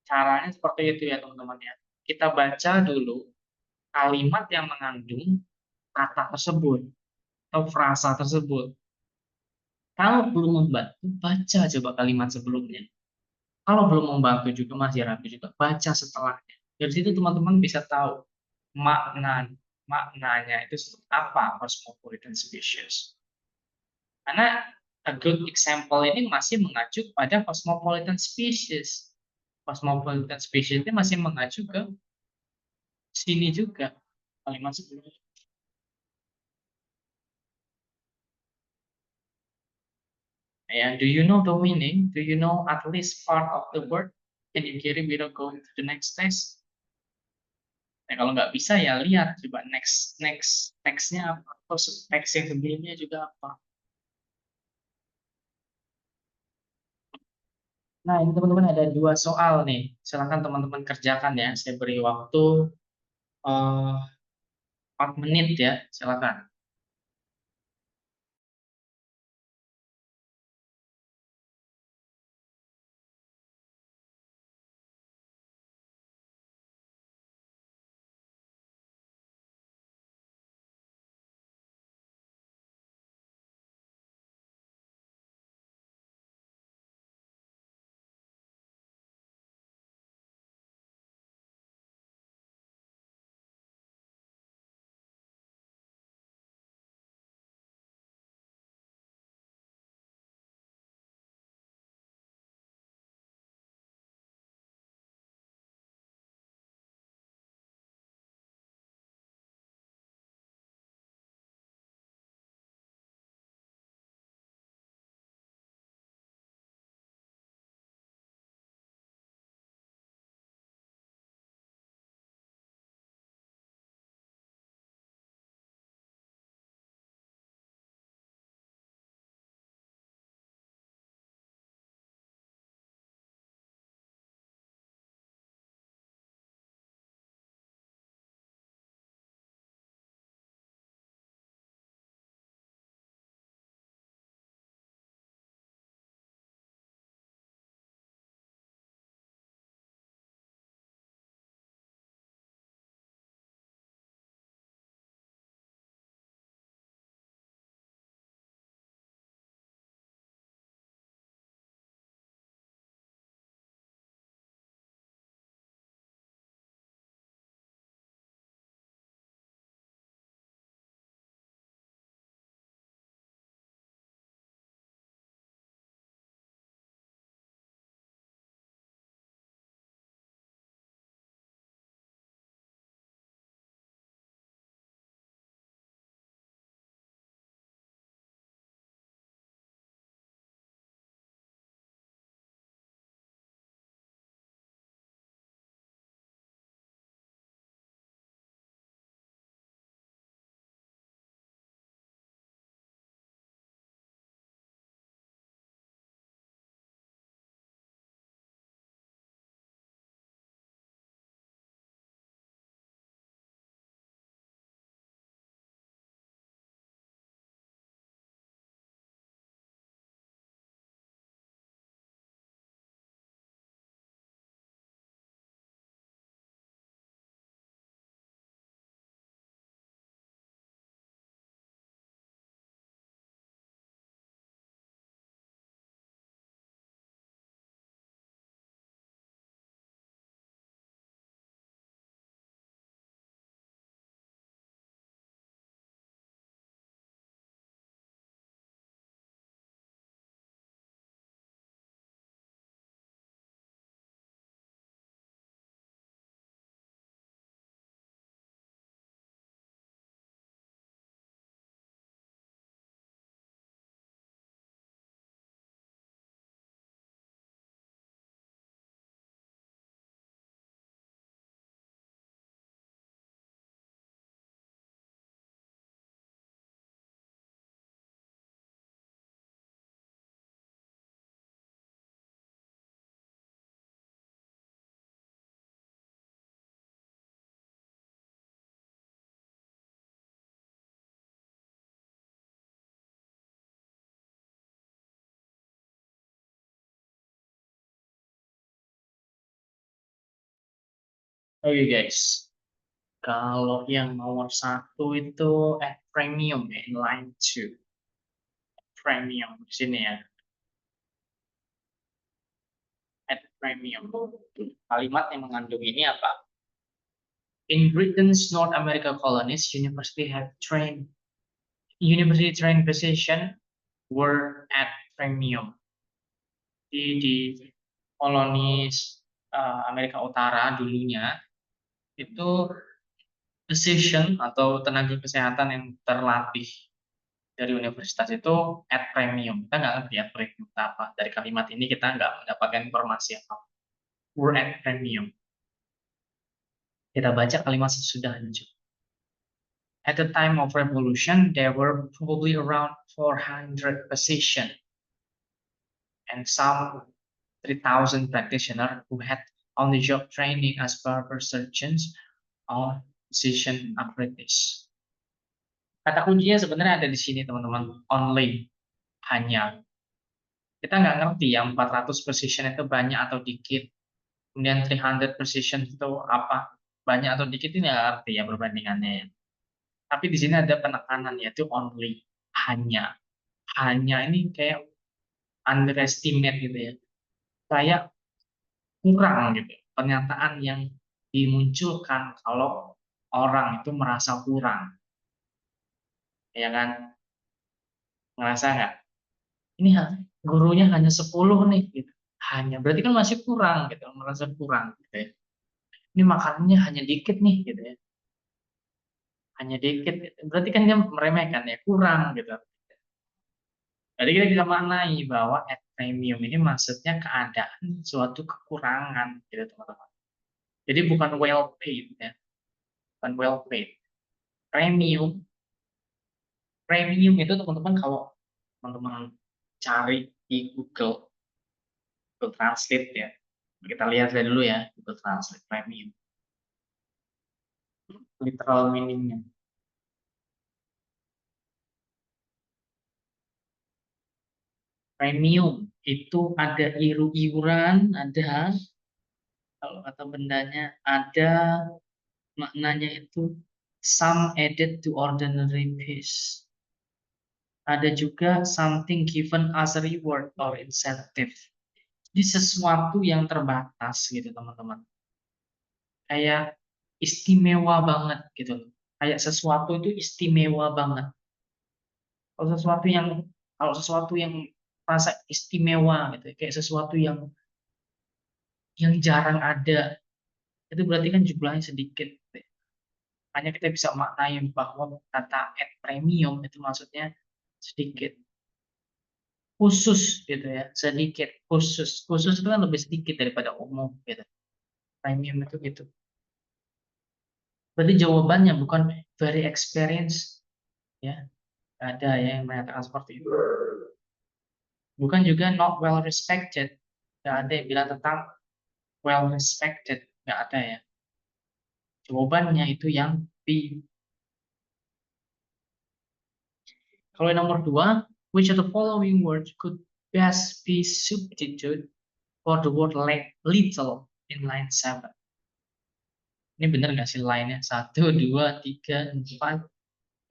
Caranya seperti itu ya teman-teman ya. Kita baca dulu kalimat yang mengandung kata tersebut atau frasa tersebut. Kalau belum membantu, baca coba kalimat sebelumnya. Kalau belum membantu juga, masih ragu juga, baca setelahnya. Dari situ teman-teman bisa tahu maknanya itu seperti apa cosmopolitan species. Karena a good example ini masih mengacu pada cosmopolitan species. Cosmopolitan species ini masih mengacu ke sini juga kalimat sebelumnya. And do you know the meaning? Do you know at least part of the word? Can you get it without going to the next test? Nah, kalau nggak bisa ya lihat coba next textnya apa, atau teks yang sebelumnya juga apa. Nah, ini teman-teman ada 2 soal nih. Silakan teman-teman kerjakan ya. Saya beri waktu 4 menit ya. Silakan. Oke guys, kalau yang nomor 1 itu at premium in line 2. Premium di sini ya. At premium. Kalimat yang mengandung ini apa? In Britain's North America colonies, university trained physician were at premium. Di kolonis Amerika Utara dulunya itu physician atau tenaga kesehatan yang terlatih dari universitas itu at premium. Kita nggak ngerti at premium itu apa. Dari kalimat ini kita nggak mendapatkan informasi apa. Were at premium. Kita baca kalimat sesudahnya. At the time of revolution, there were probably around 400 physicians and some 3,000 practitioners who had on-the-job training as barber surgeons or physician apprentice. Kata kuncinya sebenarnya ada di sini, teman-teman. Only, hanya. Kita nggak ngerti ya 400 physician itu banyak atau dikit. Kemudian 300 physician itu apa? Banyak atau dikit ini nggak ngerti ya perbandingannya ya. Tapi di sini ada penekanan yaitu only, hanya. Hanya ini kayak underestimate gitu ya. Kayak kurang gitu. Pernyataan yang dimunculkan kalau orang itu merasa kurang. Ya kan? Ngerasa nggak? Ini gurunya hanya 10 nih gitu. Hanya berarti kan masih kurang gitu, merasa kurang gitu ya. Ini makanannya hanya dikit nih gitu ya. Hanya dikit gitu. Berarti kan dia meremehkan ya, kurang gitu. Jadi kita bisa maknai bahwa at premium ini maksudnya keadaan suatu kekurangan gitu teman-teman. Jadi bukan well paid ya. Bukan well paid. Premium. Premium itu teman-teman kalau teman-teman cari di Google Translate ya. Kita lihat dulu ya Google Translate premium. Literal meaningnya. Premium itu ada iuran, ada kalau kata bendanya ada maknanya itu some added to ordinary fees. Ada juga something given as a reward or incentive. Ini sesuatu yang terbatas gitu teman-teman. Kayak istimewa banget gitu. Kayak sesuatu itu istimewa banget. Kalau sesuatu yang rasa istimewa gitu, kayak sesuatu yang jarang ada, itu berarti kan jumlahnya sedikit. Hanya kita bisa maknai bahwa kata at premium itu maksudnya sedikit, khusus gitu ya, sedikit, khusus itu kan lebih sedikit daripada umum gitu. Premium itu gitu. Berarti jawabannya bukan very experienced ya, ada ya yang mengatakan seperti itu. Bukan juga not well respected, nggak ada yang bilang tentang well respected, nggak ada ya. Jawabannya itu yang B. Kalau yang nomor 2, which of the following words could best be substituted for the word little in line 7? Ini benar nggak sih line-nya? 1, 2, 3, 4, 5,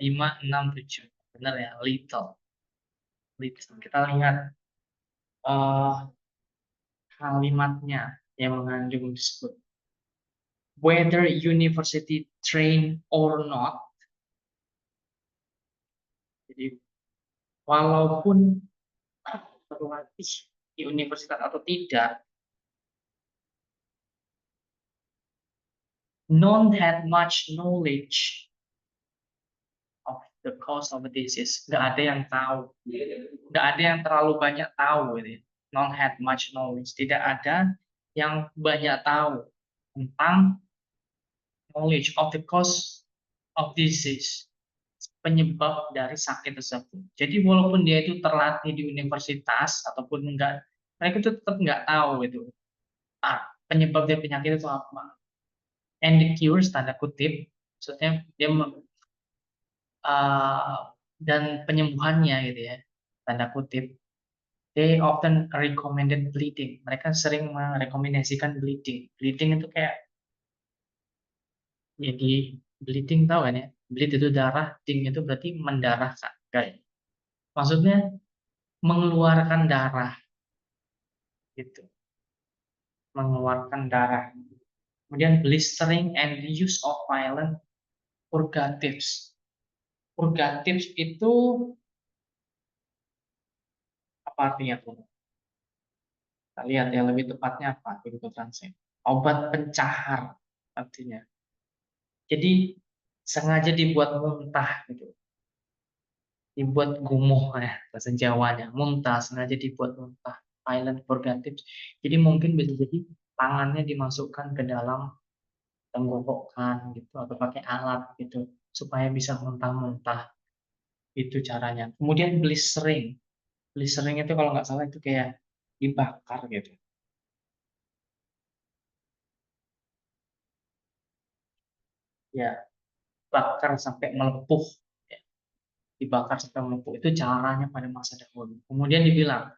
6, 7. Benar ya, little. Little. Kita lihat kalimatnya yang mengandung disebut. Whether university trained or not. Jadi walaupun berlatih di universitas atau tidak, none had much knowledge of the cause of the disease. Nggak ada yang tahu, nggak ada yang terlalu banyak tahu. Gitu. None had much knowledge. Tidak ada yang banyak tahu tentang knowledge of the cause of disease, penyebab dari sakit tersebut. Jadi walaupun dia itu terlatih di universitas ataupun enggak, mereka itu tetap nggak tahu itu penyebab dari penyakit itu apa. And the cures tanda kutip, maksudnya dia dan penyembuhannya gitu ya, tanda kutip. They often recommended bleeding. Mereka sering merekomendasikan bleeding. Bleeding itu kayak Jadi bleeding tahu kan ya? Bleed itu darah, ting itu berarti mendarahkan. Kayak maksudnya mengeluarkan darah gitu, mengeluarkan darah. Kemudian blistering and use of violent purgatives. Purgatives itu apa artinya tuh? Kita lihat ya lebih tepatnya apa Google Translate. Obat pencahar artinya. Jadi sengaja dibuat muntah gitu. Dibuat gumuh ya bahasa Jawanya. Muntah, sengaja dibuat muntah. Violent purgatives. Jadi mungkin bisa jadi tangannya dimasukkan ke dalam tenggorokan gitu atau pakai alat gitu supaya bisa muntah-muntah. Itu caranya. Kemudian blistering. Blistering itu kalau nggak salah itu kayak dibakar gitu. Ya, bakar sampai melepuh. Ya, dibakar sampai melepuh. Itu caranya pada masa dahulu. Kemudian dibilang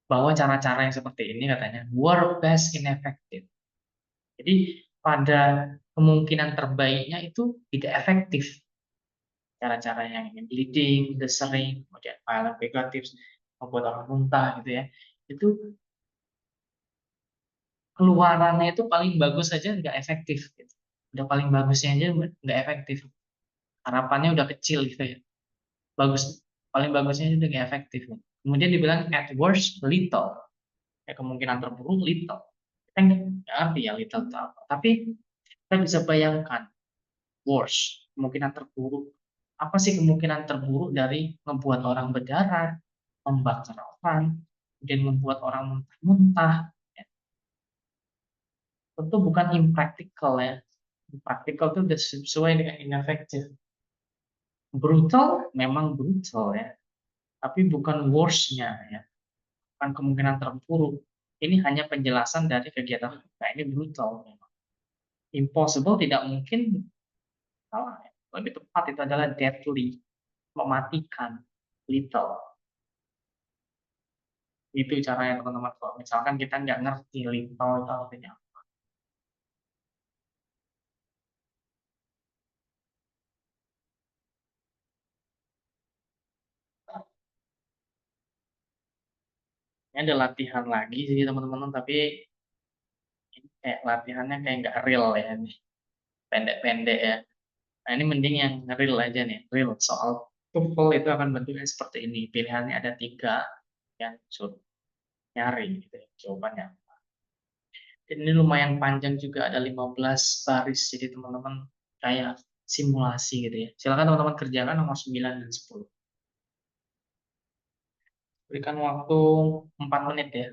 bahwa cara-cara yang seperti ini katanya were best ineffective. Jadi pada kemungkinan terbaiknya itu tidak efektif. Cara-cara yang ini bleeding, blistering, kemudian violent purgatives, membuat orang muntah gitu ya. Itu keluarannya itu paling bagus saja nggak efektif gitu. Udah paling bagusnya aja nggak efektif, harapannya udah kecil gitu ya, bagus paling bagusnya udah nggak efektif. Kemudian dibilang at worst little, ya kemungkinan terburuk little, kita nggak ngerti ya little itu apa, tapi kita bisa bayangkan worst, kemungkinan terburuk. Apa sih kemungkinan terburuk dari membuat orang berdarah, membakar orang, kemudian membuat orang muntah-muntah? Ya, tentu bukan impractical ya. Impractical itu udah sesuai dengan ineffective. Brutal memang brutal ya, tapi bukan worst-nya ya, bukan kemungkinan terburuk. Ini hanya penjelasan dari kegiatan kita, ini brutal memang. Impossible tidak mungkin, salah ya. Lebih tepat itu adalah deadly, mematikan, lethal. Itu caranya teman-teman. Kalau misalkan kita nggak ngerti lethal itu artinya. Ini ada latihan lagi sih teman-teman, tapi ini kayak latihannya kayak nggak real ya, nih pendek-pendek ya. Nah, ini mending yang real aja nih, real soal TOEFL itu akan bentuknya seperti ini. Pilihannya ada 3, yang suruh nyari gitu ya, jawabannya. Dan ini lumayan panjang juga, ada 15 baris, jadi teman-teman kayak simulasi gitu ya. Silakan teman-teman kerjakan nomor 9 dan 10. Berikan waktu 4 menit ya.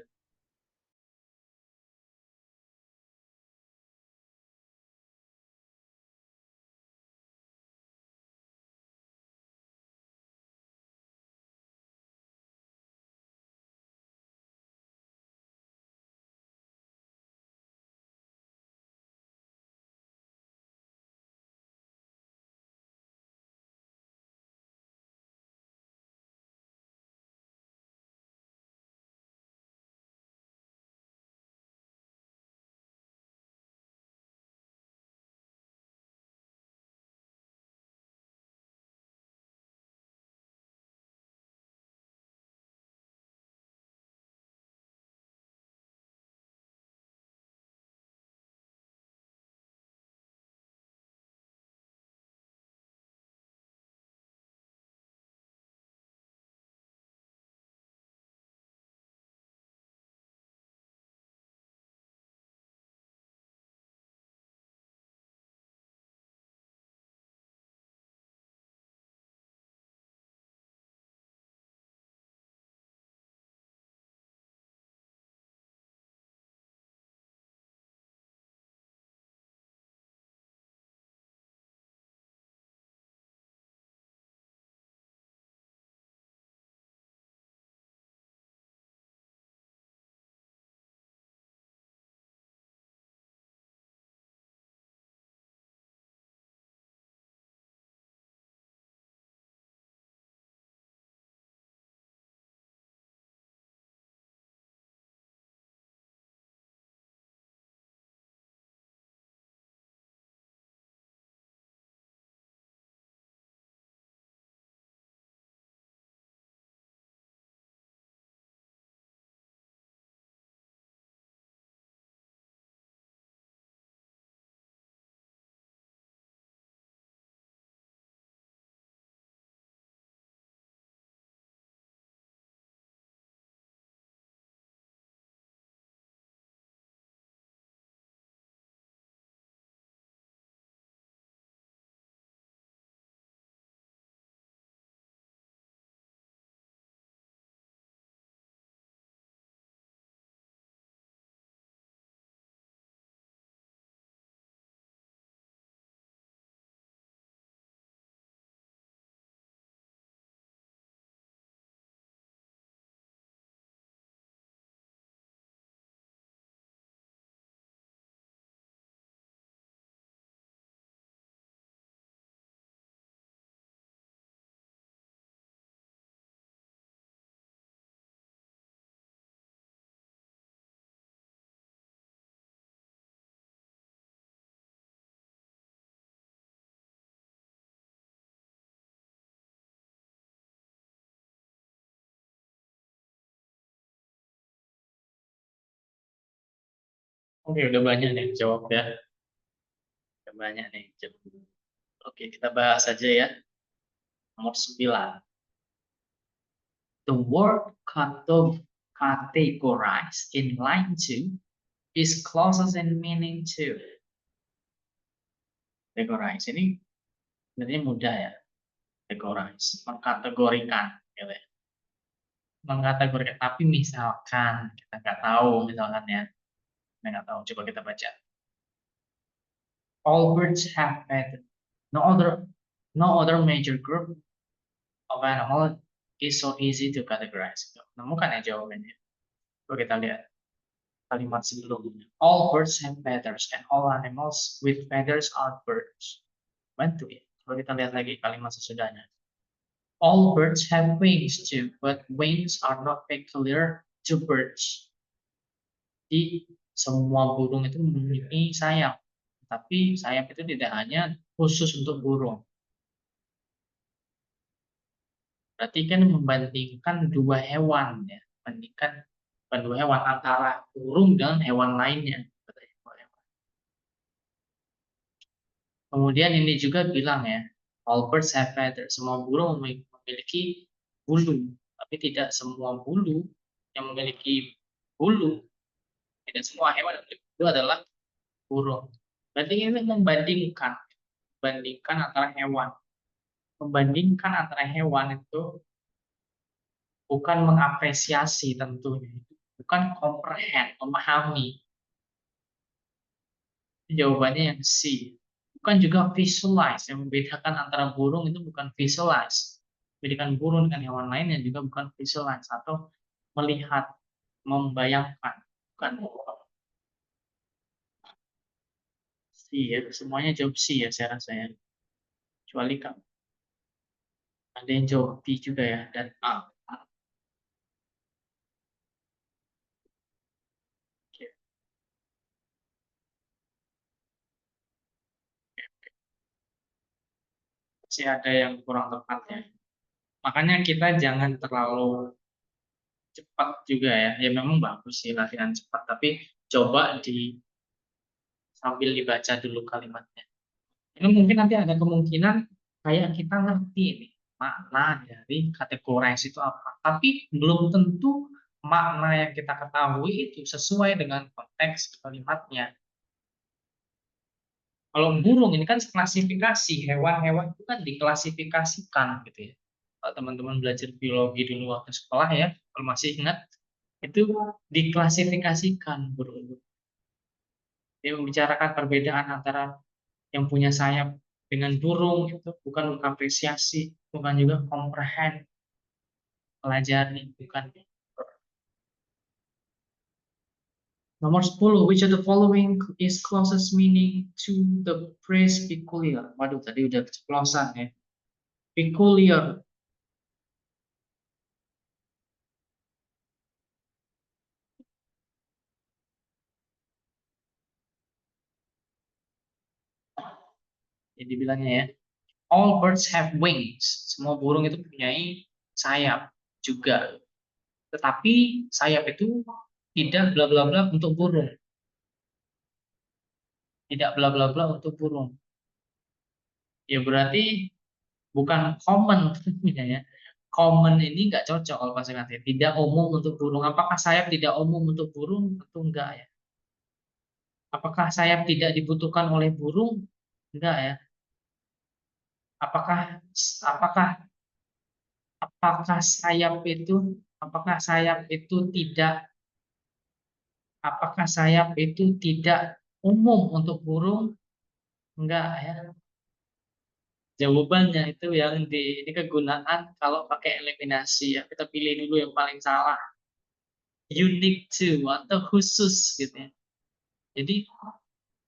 Oke, udah banyak nih yang jawab ya. Udah banyak nih yang jawab. Oke, kita bahas aja ya. Nomor 9. The word categorized in line 2 is closest in meaning to. Categorize ini sebenarnya mudah ya. Categorize, mengkategorikan gitu ya. Mengkategorikan, tapi misalkan kita nggak tahu, misalkan ya, kita nggak tahu, coba kita baca. All birds have feathers. No other major group of animal is so easy to categorize. Nemukan ya jawabannya. Coba kita lihat kalimat sebelumnya. All birds have feathers and all animals with feathers are birds. Bantu ya. Coba kita lihat lagi kalimat sesudahnya. All birds have wings too, but wings are not peculiar to birds. Jadi semua burung itu memiliki sayap, tapi sayap itu tidak hanya khusus untuk burung. Berarti kan membandingkan dua hewan ya, bandingkan dua hewan antara burung dan hewan lainnya. Kemudian ini juga bilang ya, all birds have feathers. Semua burung memiliki bulu, tapi tidak semua bulu yang memiliki bulu. Tidak semua hewan yang memiliki bulu adalah burung. Berarti ini membandingkan antara hewan. Membandingkan antara hewan itu bukan mengapresiasi tentunya, bukan comprehend, memahami. Jawabannya yang C. Bukan juga visualize, yang membedakan antara burung itu bukan visualize. Membedakan burung dengan hewan lain yang juga bukan visualize atau melihat, membayangkan, bukan. C ya, semuanya jawab C ya saya rasa ya. Kecuali kamu. Ada yang jawab D juga ya, dan A. Oke. Masih ada yang kurang tepat ya. Makanya kita jangan terlalu cepat juga ya. Ya memang bagus sih latihan cepat, tapi coba sambil dibaca dulu kalimatnya. Ini mungkin nanti ada kemungkinan kayak kita ngerti nih makna dari kategorize itu apa. Tapi belum tentu makna yang kita ketahui itu sesuai dengan konteks kalimatnya. Kalau burung ini kan klasifikasi, hewan-hewan itu kan diklasifikasikan gitu ya. Kalau teman-teman belajar biologi dulu waktu sekolah ya, kalau masih ingat, itu diklasifikasikan burung. Dia membicarakan perbedaan antara yang punya sayap dengan burung, itu bukan mengapresiasi, bukan juga comprehend, pelajari, bukan. Nomor 10, which of the following is closest meaning to the phrase peculiar? Waduh, tadi udah keceplosan ya. Peculiar. Jadi bilangnya ya, all birds have wings. Semua burung itu mempunyai sayap juga. Tetapi sayap itu tidak bla bla bla untuk burung. Tidak bla bla bla untuk burung. Ya berarti bukan common ya. Common ini nggak cocok kalau pasangan tidak umum untuk burung. Apakah sayap tidak umum untuk burung? Tentu enggak ya. Apakah sayap tidak dibutuhkan oleh burung? Enggak ya. Apakah apakah apakah sayap itu tidak umum untuk burung? Enggak ya. Jawabannya itu yang ini kegunaan kalau pakai eliminasi ya. Kita pilih dulu yang paling salah. Unique to atau khusus gitu ya. Jadi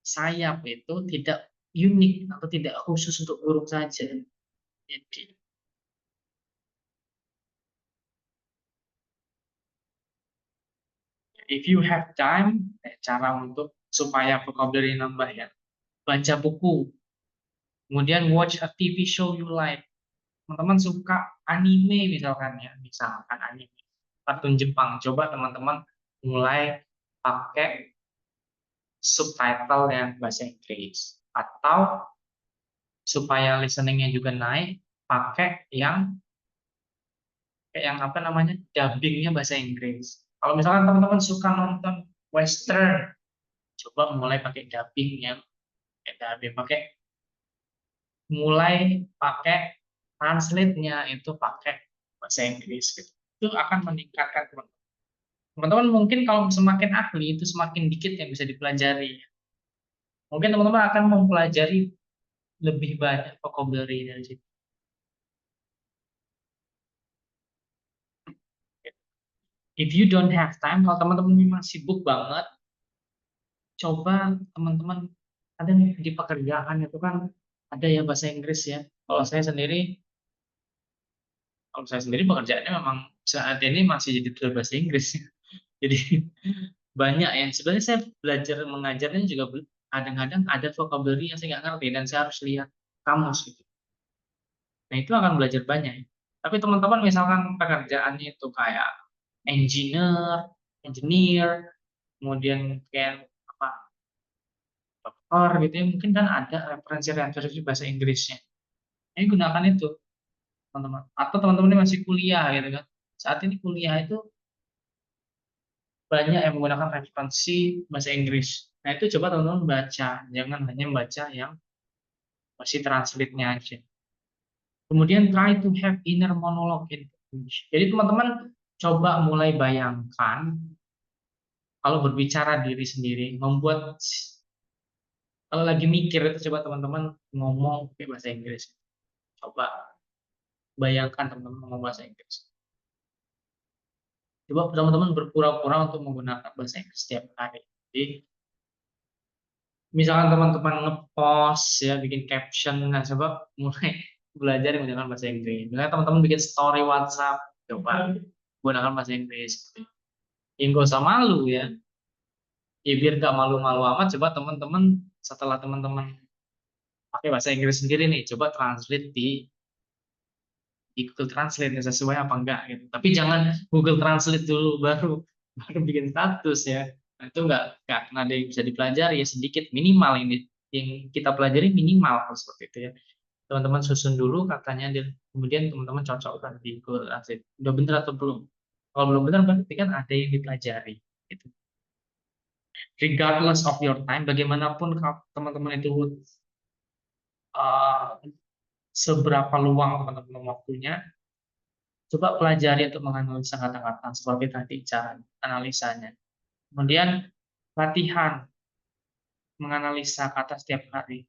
sayap itu tidak unik atau tidak khusus untuk burung saja. Jadi if you have time, cara untuk supaya vocabulary nambah ya. Baca buku. Kemudian watch a TV show you like. Teman-teman suka anime misalkan ya, misalkan anime kartun Jepang. Coba teman-teman mulai pakai subtitle yang bahasa Inggris, atau supaya listeningnya juga naik, pakai yang kayak yang apa namanya, dubbingnya bahasa Inggris. Kalau misalkan teman-teman suka nonton western, coba mulai pakai dubbing yang kayak dubbing, mulai pakai translate-nya itu pakai bahasa Inggris gitu. Itu akan meningkatkan teman-teman. Teman-teman mungkin kalau semakin ahli itu semakin dikit yang bisa dipelajari. Mungkin teman-teman akan mempelajari lebih banyak vocabulary dari situ. If you don't have time, kalau teman-teman memang sibuk banget, coba teman-teman ada di pekerjaan itu kan ada ya bahasa Inggris ya. Kalau saya sendiri pekerjaannya memang saat ini masih jadi tutor bahasa Inggris. Jadi banyak ya. Sebenarnya saya belajar mengajarnya juga kadang-kadang ada vocabulary yang saya nggak ngerti dan saya harus lihat kamus gitu. Nah itu akan belajar banyak. Tapi teman-teman misalkan pekerjaannya itu kayak engineer, kemudian kayak apa dokter gitu ya, mungkin kan ada referensi bahasa Inggrisnya. Ini gunakan itu teman-teman. Atau teman-teman ini masih kuliah gitu kan. Saat ini kuliah itu banyak yang menggunakan referensi bahasa Inggris. Nah itu coba teman-teman baca, jangan hanya baca yang masih translate-nya aja. Kemudian try to have inner monologue in English. Jadi teman-teman coba mulai bayangkan kalau berbicara diri sendiri, kalau lagi mikir itu coba teman-teman ngomong pakai bahasa Inggris. Coba bayangkan teman-teman ngomong bahasa Inggris. Coba teman-teman berpura-pura untuk menggunakan bahasa Inggris setiap hari. Jadi misalkan teman-teman ngepost ya, bikin caption, nah coba mulai belajar menggunakan bahasa Inggris. Misalnya teman-teman bikin story WhatsApp, coba gunakan bahasa Inggris. Ya nggak usah malu ya. Ya biar nggak malu-malu amat, coba teman-teman setelah teman-teman pakai bahasa Inggris sendiri nih, coba translate di Google Translate sesuai apa enggak gitu. Tapi jangan Google Translate dulu baru bikin status ya. Nah, itu enggak ada yang bisa dipelajari ya, sedikit minimal ini yang kita pelajari minimal seperti itu ya. Teman-teman susun dulu katanya, kemudian teman-teman cocokkan di Google Translate. Udah benar atau belum? Kalau belum benar berarti kan ada yang dipelajari gitu. Regardless of your time, bagaimanapun teman-teman itu uh, seberapa luang teman-teman waktunya, coba pelajari untuk menganalisa kata-kata seperti tadi cara analisanya. Kemudian latihan menganalisa kata setiap hari.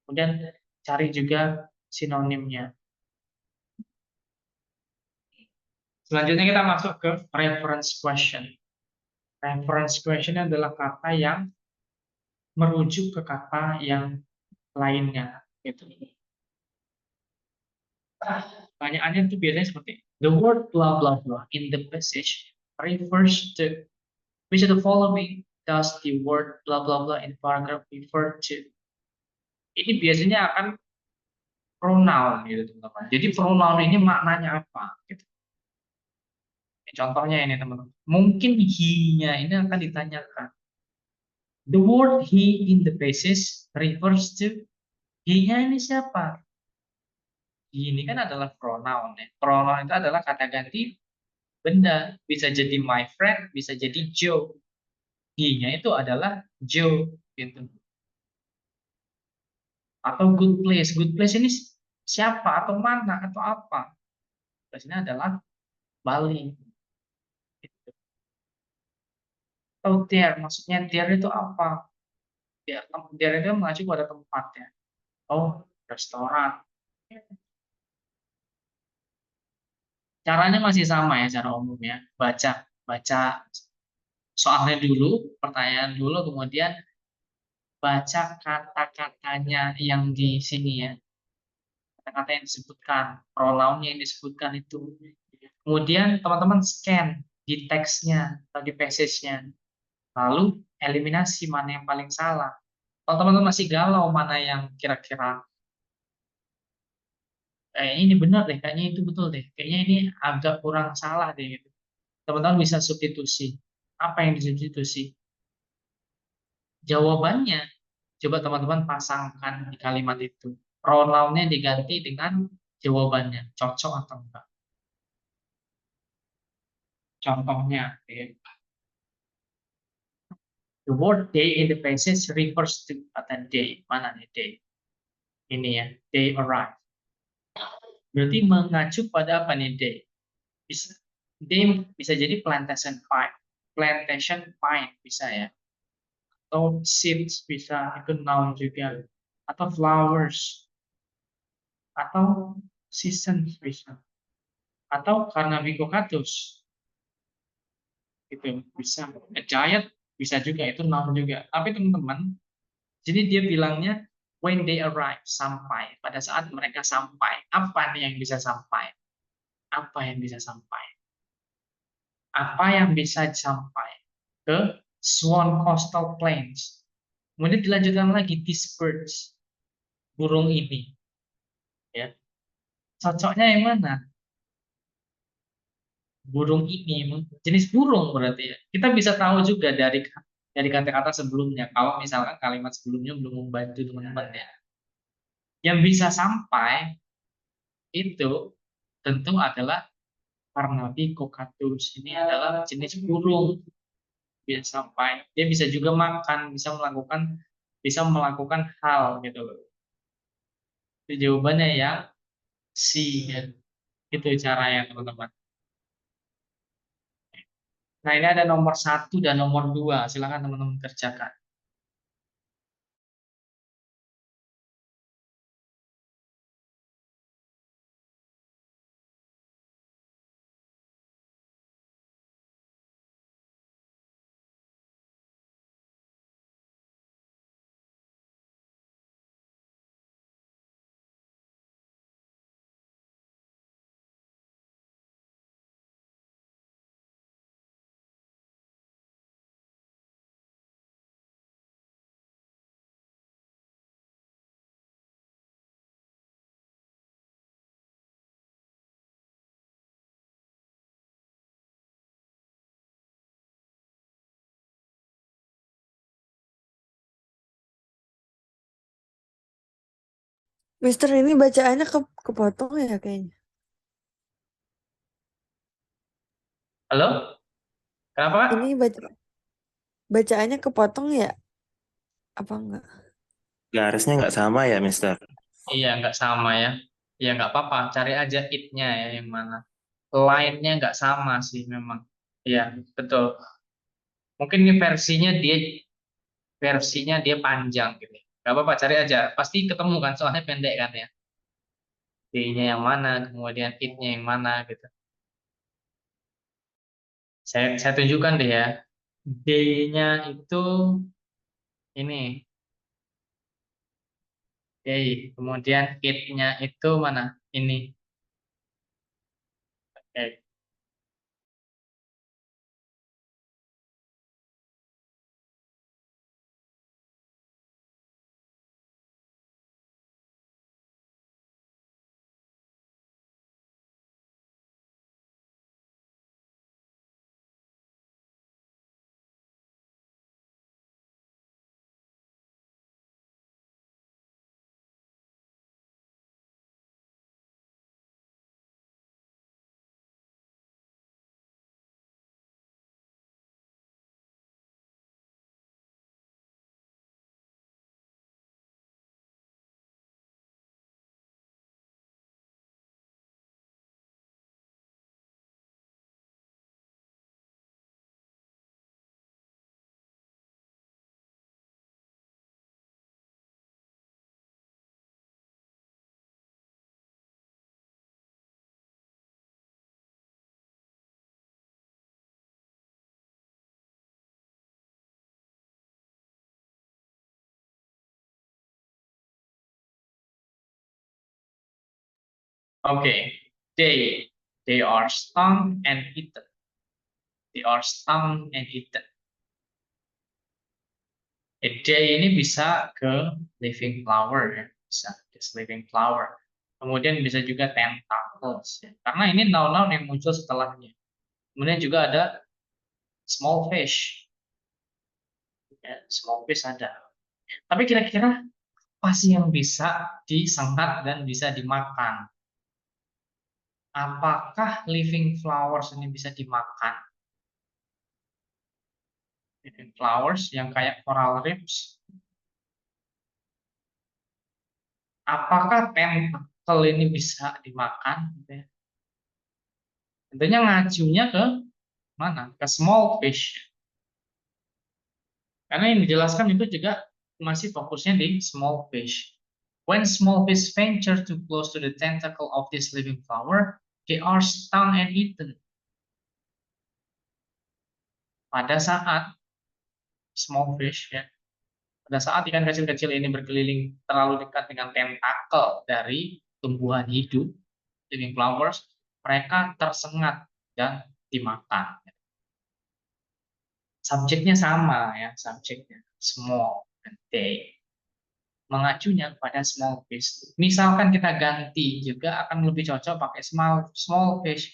Kemudian cari juga sinonimnya. Selanjutnya kita masuk ke reference question. Reference question adalah kata yang merujuk ke kata yang lainnya. Gitu. Pertanyaannya itu biasanya seperti the word blah blah blah in the passage refers to which of the following does the word blah blah blah in paragraph refer to. Ini biasanya akan pronoun gitu teman-teman. Jadi pronoun ini maknanya apa? Gitu. Contohnya ini teman-teman. Mungkin he-nya ini akan ditanyakan. The word he in the passage refers to, he-nya ini siapa? He ini kan adalah pronoun. Ya. Pronoun itu adalah kata ganti benda. Bisa jadi my friend, bisa jadi Joe. He-nya itu adalah Joe. Gitu. Atau good place. Good place ini siapa atau mana atau apa? Di sini adalah Bali. Gitu. Atau there, maksudnya there itu apa? There itu mengacu pada tempatnya. Oh, restoran. Caranya masih sama ya cara umum ya. Baca soalnya dulu, pertanyaan dulu, kemudian baca kata-katanya yang di sini ya. Kata-kata yang disebutkan, pronounnya yang disebutkan itu. Kemudian teman-teman scan di teksnya atau di passage-nya. Lalu eliminasi mana yang paling salah. Kalau teman-teman masih galau mana yang kira-kira kayaknya ini benar deh, kayaknya itu betul deh, kayaknya ini agak kurang salah deh gitu. Teman-teman bisa substitusi. Apa yang disubstitusi? Jawabannya, coba teman-teman pasangkan di kalimat itu. Pronounnya diganti dengan jawabannya. Cocok atau enggak? Contohnya, okay. The word day in the passage refers to kata day. Mana nih day? Ini ya, day arrive. Berarti mengacu pada apa nih day? Day bisa jadi plantation pine bisa ya. Atau seeds bisa, itu noun juga. Atau flowers. Atau seasons bisa. Atau karena Bicocatus. Itu bisa. A giant bisa juga, itu noun juga. Tapi teman-teman, jadi dia bilangnya when they arrive, sampai. Pada saat mereka sampai. Apa nih yang bisa sampai? Apa yang bisa sampai? Apa yang bisa sampai ke Swan Coastal Plains? Kemudian dilanjutkan lagi, these birds, burung ini. Ya. Cocoknya yang mana? Burung ini, jenis burung berarti ya. Kita bisa tahu juga dari kata-kata sebelumnya. Kalau misalkan kalimat sebelumnya belum membantu teman-teman ya. Yang bisa sampai itu tentu adalah Carnaby cocatus. Ini adalah jenis burung bisa sampai. Dia bisa juga makan, bisa melakukan hal gitu loh. Itu jawabannya ya C ya. Itu caranya teman-teman. Nah, ini ada nomor 1 dan nomor 2. Silakan teman-teman kerjakan. Mister, ini bacaannya kepotong ya kayaknya. Halo? Kenapa, Kak? Ini bacaannya kepotong ya? Apa enggak? Garisnya nggak sama ya, Mister? Iya, nggak sama ya. Ya, nggak apa-apa. Cari aja it-nya ya, yang mana. Line-nya nggak sama sih memang. Iya, betul. Mungkin ini versinya dia panjang gitu. Nggak apa-apa, cari aja. Pasti ketemu kan, soalnya pendek kan ya. D-nya yang mana, kemudian it-nya yang mana gitu. Saya tunjukkan deh ya. D-nya itu ini. D. Kemudian it-nya itu mana? Ini. Oke. Oke. They. They are stung and eaten. They are stung and eaten. Day ini bisa ke living flower ya, bisa just living flower. Kemudian bisa juga tentacles ya. Karena ini noun-noun yang muncul setelahnya. Kemudian juga ada small fish. Ya, small fish ada. Tapi kira-kira apa sih yang bisa disengat dan bisa dimakan? Apakah living flowers ini bisa dimakan? Living flowers yang kayak coral reefs. Apakah tentacle ini bisa dimakan? Gitu ya. Tentunya ngajunya ke mana? Ke small fish. Karena yang dijelaskan itu juga masih fokusnya di small fish. When small fish venture too close to the tentacle of this living flower, they are stung and eaten. Pada saat small fish, ya, pada saat ikan kecil-kecil ini berkeliling terlalu dekat dengan tentakel dari tumbuhan hidup, living flowers, mereka tersengat dan dimakan. Subjeknya sama ya, subjeknya small and they. Mengacunya kepada small fish. Misalkan kita ganti juga akan lebih cocok pakai small fish.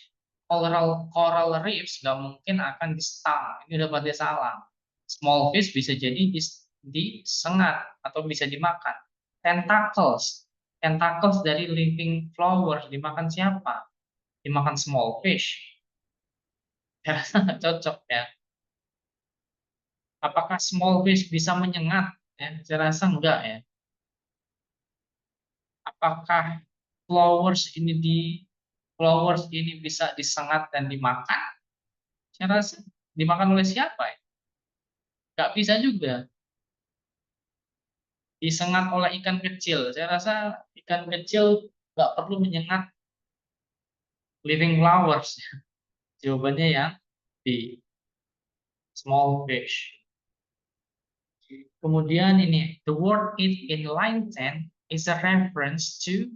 Coral reefs nggak mungkin akan di-stung. Ini udah berarti salah. Small fish bisa jadi disengat atau bisa dimakan. Tentacles. Tentacles dari living flowers dimakan siapa? Dimakan small fish. Ya, sangat cocok ya. Apakah small fish bisa menyengat? Ya, saya rasa enggak ya. Apakah flowers ini bisa disengat dan dimakan? Saya rasa dimakan oleh siapa ya? Nggak bisa juga. Disengat oleh ikan kecil. Saya rasa ikan kecil nggak perlu menyengat living flowers. Jawabannya yang di small fish. Kemudian ini, the word it in line 10 is a reference to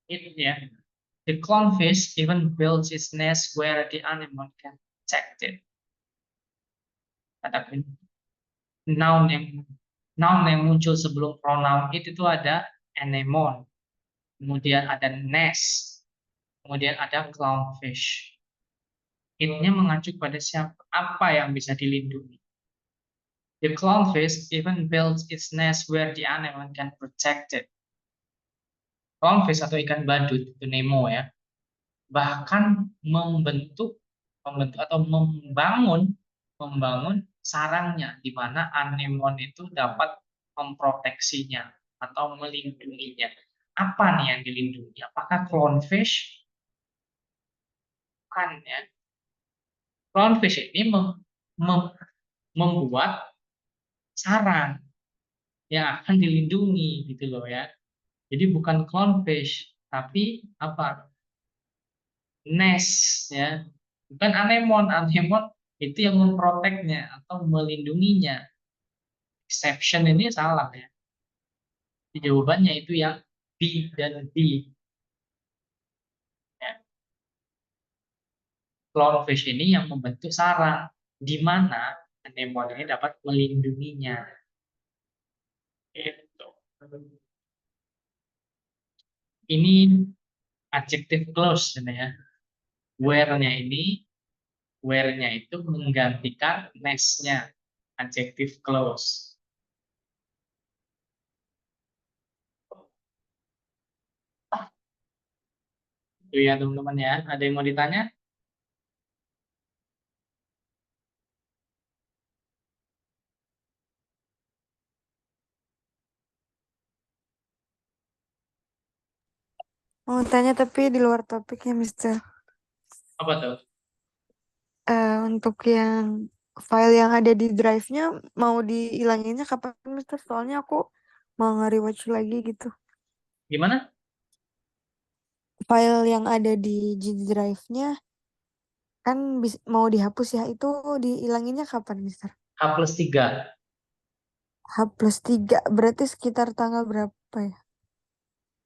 it ya. The clownfish even builds its nest where the animal can protect it. Kata noun yang muncul sebelum pronoun itu ada anemone, kemudian ada nest, kemudian ada clownfish. It-nya mengacu pada siapa, apa yang bisa dilindungi. The clownfish even builds its nest where the animal can protect it. Clownfish atau ikan badut itu Nemo ya, bahkan membentuk atau membangun sarangnya di mana anemon itu dapat memproteksinya atau melindunginya. Apa nih yang dilindungi? Apakah clownfish? Bukan ya. Clownfish ini membuat sarang yang akan dilindungi gitu loh ya. Jadi bukan clownfish, tapi apa? Nest ya. Bukan anemon. Anemon itu yang memproteknya atau melindunginya. Exception ini salah ya. Jawabannya itu yang B dan D. Ya. Clownfish ini yang membentuk sarang, di mana anemon ini dapat melindunginya. Itu. Ini adjective clause ya. Where-nya itu menggantikan nest-nya. Adjective clause. Itu ya teman-teman ya. Ada yang mau ditanya? Mau tanya tapi di luar topik ya, Mister. Apa tuh? Untuk yang file yang ada di drive-nya mau dihilanginnya kapan, Mister? Soalnya aku mau nge-rewatch lagi gitu. Gimana? File yang ada di G drive-nya kan mau dihapus ya, itu dihilanginnya kapan, Mister? H+3. H+3 berarti sekitar tanggal berapa ya?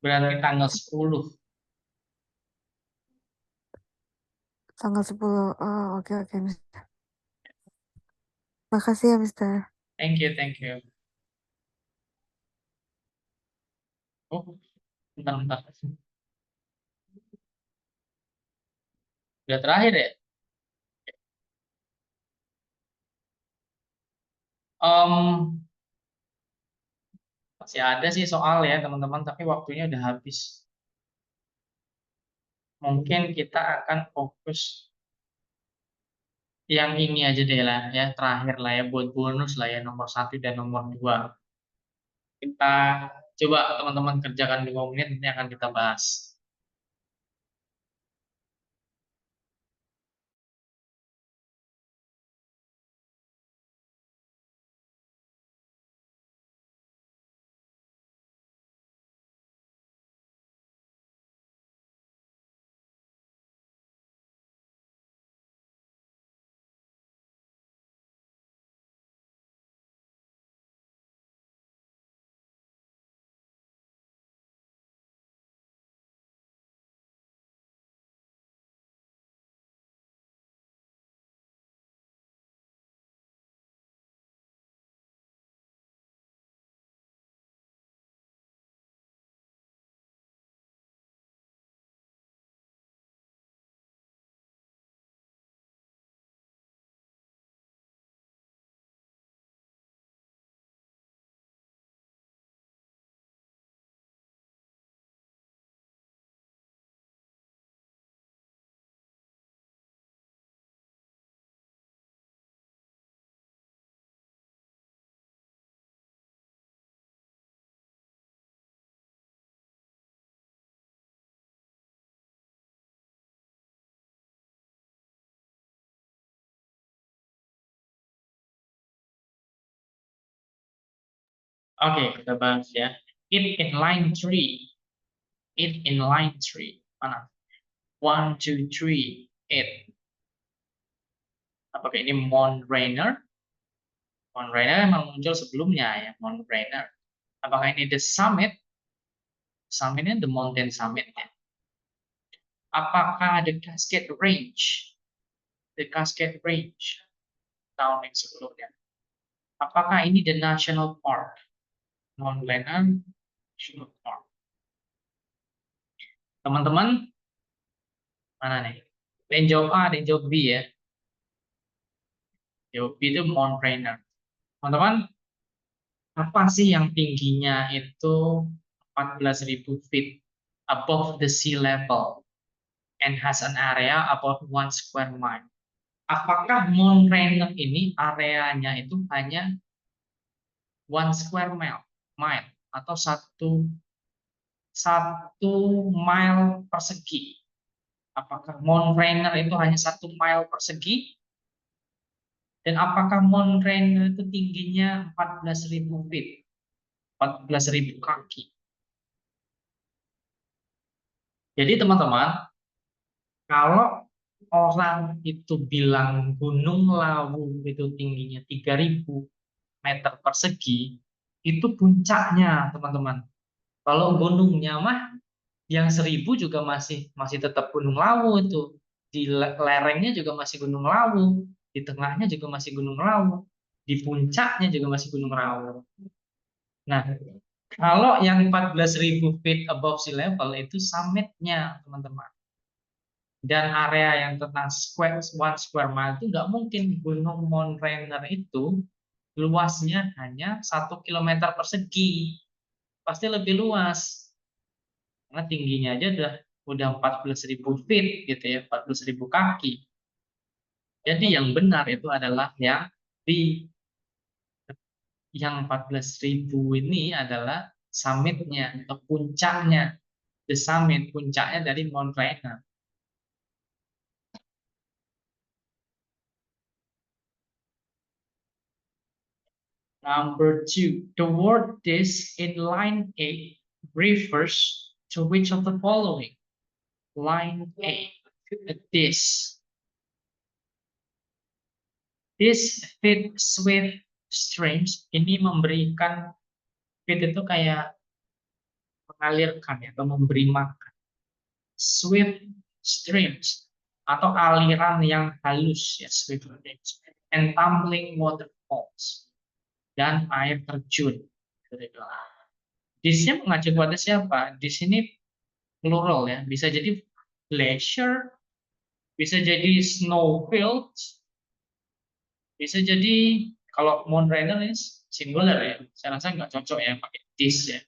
Berarti tanggal 10. Tanggal 10. Oh, oke, Mister. Makasih ya, Mister. Thank you, thank you. Oh, bentar. Udah terakhir ya? Masih ada sih soal ya teman-teman, tapi waktunya udah habis. Mungkin kita akan fokus yang ini aja deh lah ya, terakhir lah ya, buat bonus lah ya, nomor 1 dan nomor 2. Kita coba teman-teman kerjakan 2 menit, ini akan kita bahas. Oke, kita bahas ya. It in line 3. It in line 3. Mana? 1, 2, 3, it. Apakah ini Mount Rainier? Mount Rainier memang muncul sebelumnya ya, Mount Rainier. Apakah ini The Summit? Summitnya The Mountain Summit ya. Apakah The Cascade Range? The Cascade Range tahun yang sebelumnya. Apakah ini The National Park? Mount Rainier National Park. Teman-teman, mana nih? Ada yang jawab A, ada yang jawab B ya. Jawab B itu Mount Rainier. Teman-teman, apa sih yang tingginya itu 14.000 feet above the sea level and has an area about 1 square mile? Apakah Mount Rainier ini areanya itu hanya 1 square mile, atau satu mile persegi? Apakah Mount Rainier itu hanya 1 mile persegi? Dan apakah Mount Rainier itu tingginya 14.000 feet, 14.000 kaki? Jadi teman-teman, kalau orang itu bilang Gunung Lawu itu tingginya 3.000 meter persegi, itu puncaknya, teman-teman. Kalau gunungnya mah yang 1.000 juga masih tetap Gunung Lawu itu. Di lerengnya juga masih Gunung Lawu, di tengahnya juga masih Gunung Lawu, di puncaknya juga masih Gunung Lawu. Nah, kalau yang 14.000 feet above sea level itu summitnya, teman-teman. Dan area yang tentang 1 square mile itu nggak mungkin. Gunung Mount Rainier itu luasnya hanya 1 kilometer persegi, pasti lebih luas karena tingginya aja udah 14.000 feet gitu ya, 14.000 kaki. Jadi yang benar itu adalah yang 14.000 ini adalah summitnya atau puncaknya, the summit, puncaknya dari Mount Rainier. Number 2, the word this in line A refers to which of the following? Line A, this. This feed swift streams ini memberikan, feed itu kayak mengalirkan ya, atau memberi makan. Swift streams atau aliran yang halus ya, swift streams. And tumbling waterfalls, dan air terjun. This-nya mengacu kepada siapa? Di sini plural ya, bisa jadi glacier, bisa jadi snowfield, bisa jadi Kalau monorail ini singular ya, saya rasa nggak cocok ya pakai this ya.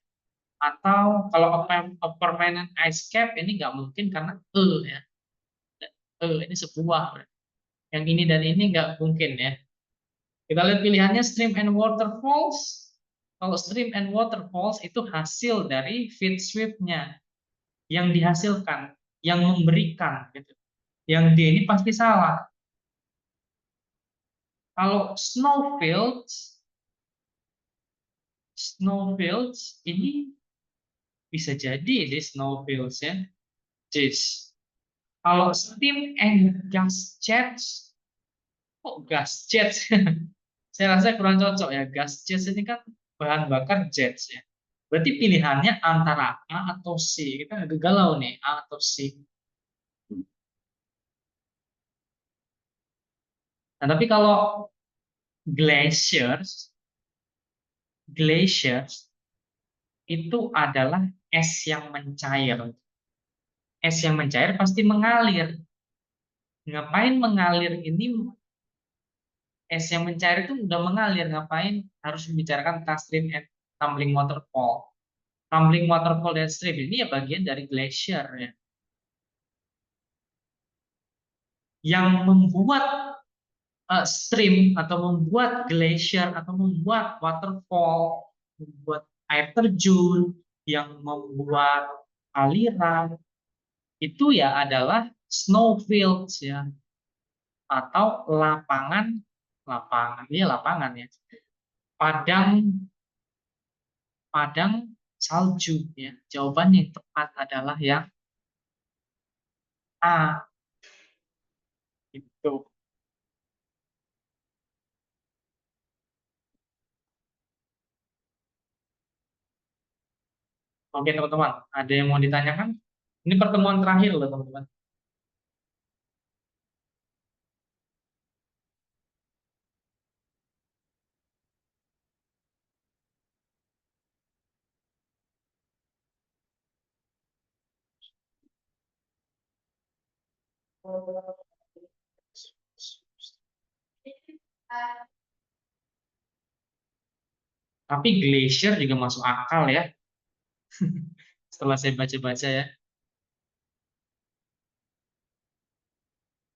Atau kalau a permanent ice cap ini nggak mungkin karena ya. Ini sebuah. Yang ini dan ini nggak mungkin ya. Kita lihat pilihannya stream and waterfalls. Kalau stream and waterfalls itu hasil dari feed sweep-nya yang dihasilkan, yang memberikan gitu. Yang D ini pasti salah. Kalau snowfields ini bisa jadi di snowfields ya. This. Kalau steam and gas jets, kok gas jets? Saya rasa kurang cocok ya. Gas jets ini kan bahan bakar jets ya. Berarti pilihannya antara A atau C. Kita agak galau nih, A atau C. Nah, tapi kalau glaciers itu adalah es yang mencair. Es yang mencair pasti mengalir. Ngapain mengalir ini? Es yang mencair itu udah mengalir, ngapain harus membicarakan tentang stream and tumbling waterfall? Tumbling waterfall dan stream ini ya bagian dari glacier ya. Yang membuat stream atau membuat glacier atau membuat waterfall, membuat air terjun, yang membuat aliran itu ya adalah snowfields ya, atau lapangan ya, padang salju ya. Jawaban yang tepat adalah yang A. Itu. Oke teman-teman, ada yang mau ditanyakan? Ini pertemuan terakhir loh teman-teman. Tapi glacier juga masuk akal ya. Setelah saya baca-baca ya.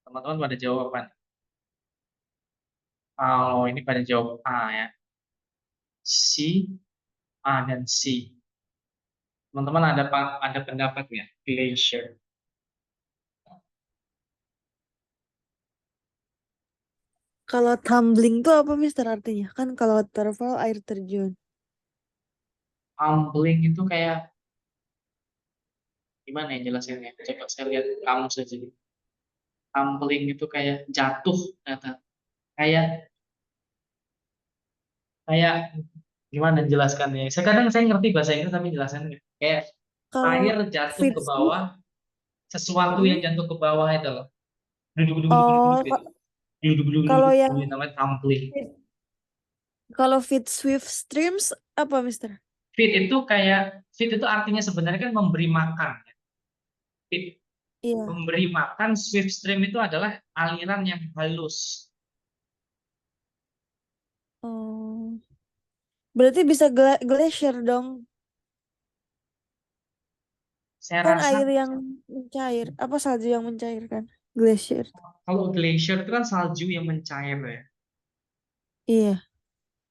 Teman-teman pada jawaban. Oh, ini pada jawab A ya. C, A dan C. Teman-teman ada pendapat nggak? Glacier. Kalau tumbling tuh apa Mister artinya? Kan kalau waterfall air terjun. Tumbling itu kayak gimana ya jelasinnya? Coba saya lihat kamus saja. Tumbling itu kayak jatuh, kata. Kayak gimana jelaskannya? Kadang saya ngerti bahasa Inggris tapi jelasannya kayak Kalau air jatuh ke Fitz, bawah, sesuatu yang jatuh ke bawah itu loh. oh, kalau yang Namanya tumbling. kalau Fit Swift Streams apa Mister? Feed itu artinya sebenarnya kan memberi makan. Feed, Iya. memberi makan, swift stream itu adalah aliran yang halus. Oh. Berarti bisa glacier dong. Saya Kan rasa air yang mencair. Apa salju yang mencair kan? Glacier. kalau glacier itu kan salju yang mencair ya. Iya.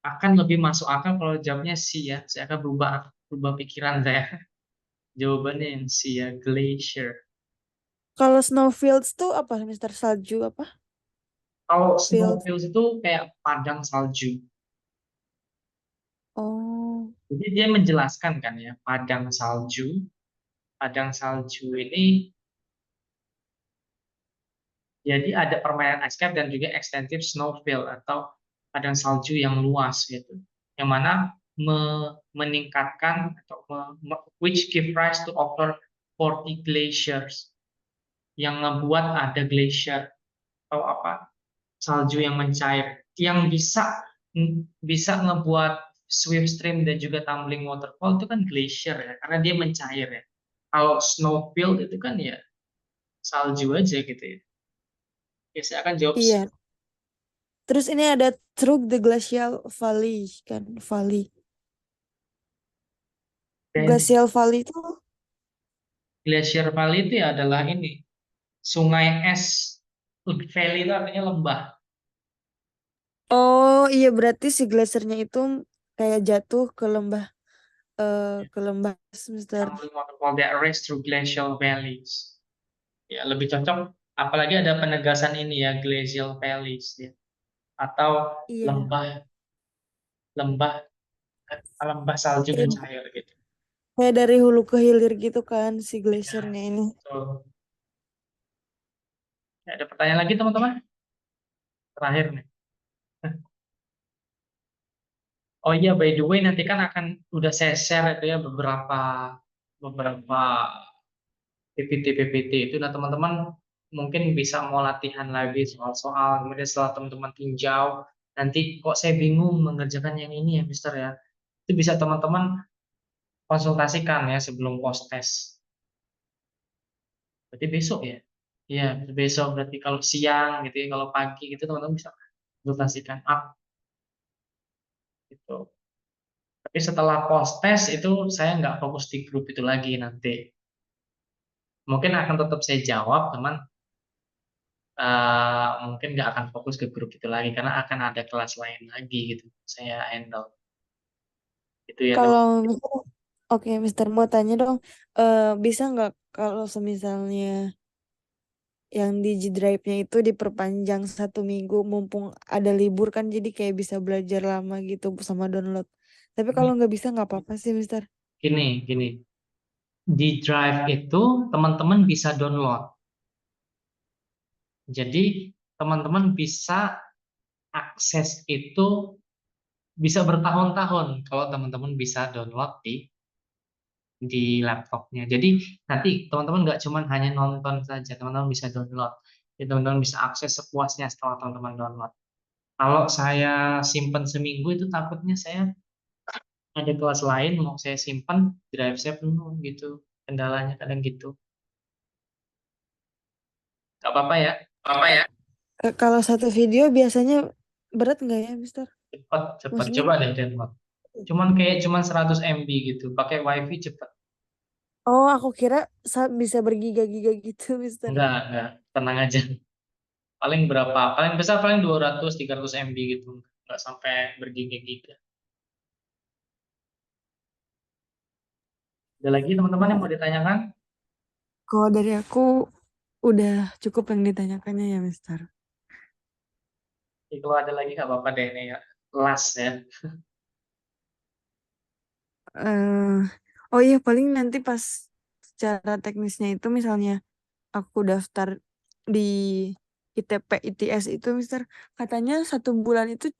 Akan lebih masuk akal kalau jawabnya C ya. Saya akan berubah pikiran saya. Jawabannya yang C ya, glacier. Kalau snowfields tuh apa Mister? Salju apa? Kalau Field. snowfields itu kayak padang salju. Oh. Jadi dia menjelaskan kan ya, padang salju. Padang salju ini jadi ada permainan ice cap dan juga extensive snowfield atau padang salju yang luas gitu. Yang mana meningkatkan atau which give rise to over 40 glaciers. Yang ngebuat ada glacier atau apa? Salju yang mencair yang bisa ngebuat swift stream dan juga tumbling waterfall itu kan glacier ya, karena dia mencair ya. Kalau snowfield itu kan ya salju aja gitu ya. Ya saya akan jawab Iya. Terus ini ada through the glacial valley kan, valley. Dan Glacial valley itu Glacier Valley itu ya adalah ini sungai es. Valley itu artinya lembah. oh iya berarti si glaciernya itu kayak jatuh ke lembah Mister. Some waterfall that race through glacial valleys. Ya, lebih cocok apalagi ada penegasan ini ya, glacial valleys ya. Atau Iya. lembah lembah lembah salju dan Kayak, cair gitu. kayak dari hulu ke hilir gitu kan si glaciernya ini. So, ada pertanyaan lagi teman-teman? Terakhir nih. Oh iya, by the way nanti kan akan udah saya share itu ya beberapa PPT itu. Nah teman-teman mungkin bisa mau latihan lagi soal-soal. Kemudian setelah teman-teman tinjau, nanti kok saya bingung mengerjakan yang ini ya, Mister ya. Itu bisa teman-teman konsultasikan ya sebelum post test. Berarti besok ya? Iya, besok berarti kalau siang gitu ya, kalau pagi gitu teman-teman bisa konsultasikan up gitu. Tapi setelah post test itu saya nggak fokus di grup itu lagi nanti. Mungkin akan tetap saya jawab, teman. Mungkin nggak akan fokus ke grup itu lagi karena akan ada kelas lain lagi gitu. Saya handle. Itu ya teman. Kalau oke Mister mau tanya dong, bisa nggak kalau semisalnya yang di G Drive-nya itu diperpanjang 1 minggu mumpung ada libur kan jadi kayak bisa belajar lama gitu sama download. Tapi kalau nggak bisa nggak apa-apa sih Mister. Gini. Di Drive itu teman-teman bisa download. Jadi teman-teman bisa akses itu bisa bertahun-tahun kalau teman-teman bisa download di laptopnya. Jadi nanti teman-teman nggak cuma hanya nonton saja, teman-teman bisa download. Jadi teman-teman bisa akses sepuasnya setelah teman-teman download. Kalau saya simpan seminggu itu takutnya saya ada kelas lain mau saya simpan drive saya penuh gitu. Kendalanya kadang gitu. Gak apa-apa ya. Apa ya? Kalau satu video biasanya berat nggak ya Mister? Cepat Maksudnya coba deh download. Cuman 100 MB gitu. Pakai WiFi cepat. oh aku kira bisa bergiga-giga gitu Mister. Enggak, tenang aja. Paling berapa? Paling besar paling 200 300 MB gitu. Enggak sampai bergiga-giga. Ada lagi teman-teman yang Oh, mau ditanyakan? kalau dari aku udah cukup yang ditanyakannya ya Mister. Ya, kalau ada lagi nggak apa-apa deh ini ya. Last ya. eh oh iya paling nanti pas secara teknisnya itu misalnya aku daftar di ITP ITS itu Mister katanya 1 bulan itu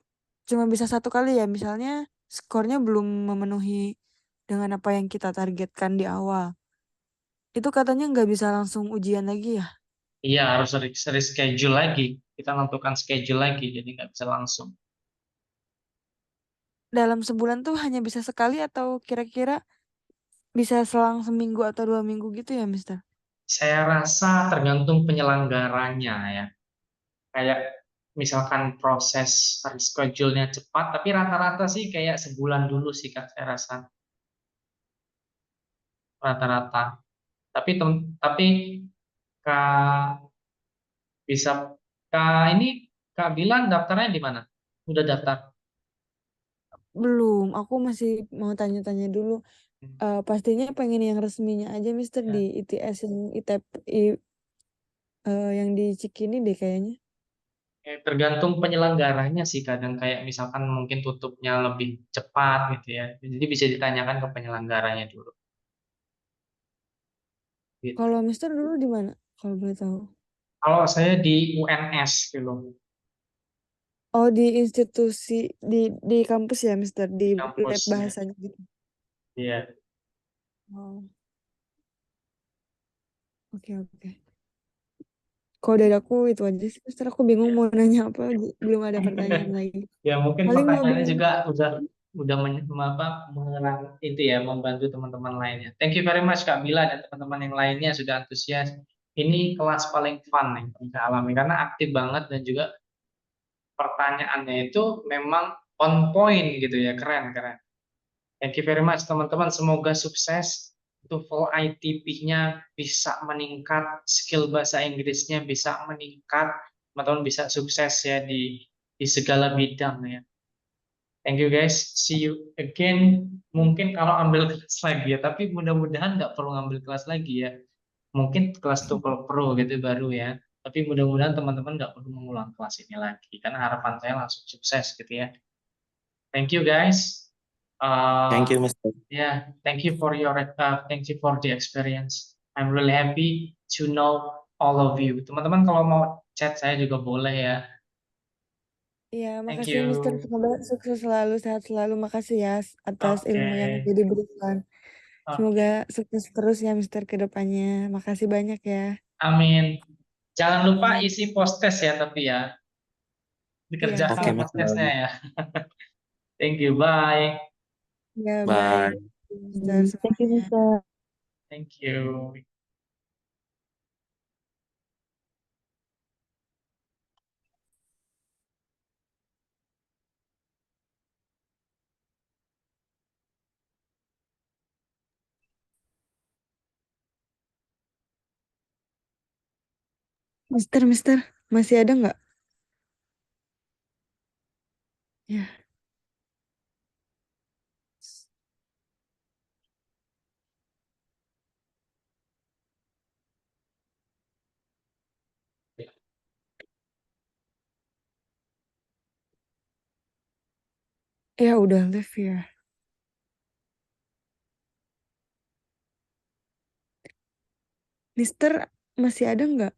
cuma bisa 1 kali ya misalnya skornya belum memenuhi dengan apa yang kita targetkan di awal itu katanya nggak bisa langsung ujian lagi ya Iya, harus reschedule lagi. Kita menentukan schedule lagi, jadi nggak bisa langsung. dalam sebulan tuh hanya bisa sekali atau kira-kira bisa selang seminggu atau 2 minggu gitu ya Mister Saya rasa tergantung penyelenggaranya ya. Kayak misalkan proses reschedule-nya cepat, tapi rata-rata sih kayak sebulan dulu sih Kak, saya rasa. Rata-rata. Tapi Kak bisa Kak ini Kak bilang daftarnya di mana? Udah daftar? belum aku masih mau tanya-tanya dulu. Pastinya pengen yang resminya aja Mister di Ya. ITS yang yang di Cikini deh kayaknya. Tergantung penyelenggaranya sih kadang kayak misalkan mungkin tutupnya lebih cepat gitu ya. Jadi bisa ditanyakan ke penyelenggaranya dulu. Gitu. Kalau Mister dulu di mana? Kalau boleh tahu. Kalau saya di UNS gitu, Oh di institusi di kampus ya Mister di lab kampus ya. bahasanya gitu. Iya. Oh oke oke. Kalau dari aku itu aja sih Mister aku bingung mau nanya apa belum ada pertanyaan lagi. Ya mungkin Paling mau pertanyaannya bilang juga udah itu ya membantu teman-teman lainnya. Thank you very much Kak Bila dan teman-teman yang lainnya sudah antusias. Ini kelas paling fun nih yang saya alami karena aktif banget dan juga pertanyaannya itu memang on point gitu ya, keren keren. Thank you very much teman-teman, semoga sukses. TOEFL ITP-nya bisa meningkat, skill bahasa Inggrisnya bisa meningkat, teman-teman bisa sukses ya di segala bidang ya. Thank you guys, see you again. Mungkin kalau ambil kelas lagi ya, tapi mudah-mudahan nggak perlu ngambil kelas lagi ya. Mungkin kelas TOEFL Pro gitu baru ya. Tapi mudah-mudahan teman-teman nggak perlu mengulang kelas ini lagi, karena harapan saya langsung sukses gitu ya. Thank you guys. Thank you, Mister. Yeah, thank you for the experience. I'm really happy to know all of you. Teman-teman kalau mau chat saya juga boleh ya. Iya, Thank makasih Mister. you. Semoga sukses selalu, sehat selalu. Makasih ya atas Oke, ilmu yang udah diberikan. oke. Semoga sukses terus ya Mister ke depannya. Makasih banyak ya. Amin. Jangan lupa Amin. isi post-test ya, tapi ya Iya, dikerjakan Oke, siap. Mister. post-testnya ya. Thank you. Bye. Ya, bye. Bye. Mister Thank you, semuanya. Mister. Thank you. Mister, masih ada nggak? Ya. Ya udah live ya. Mister masih ada nggak?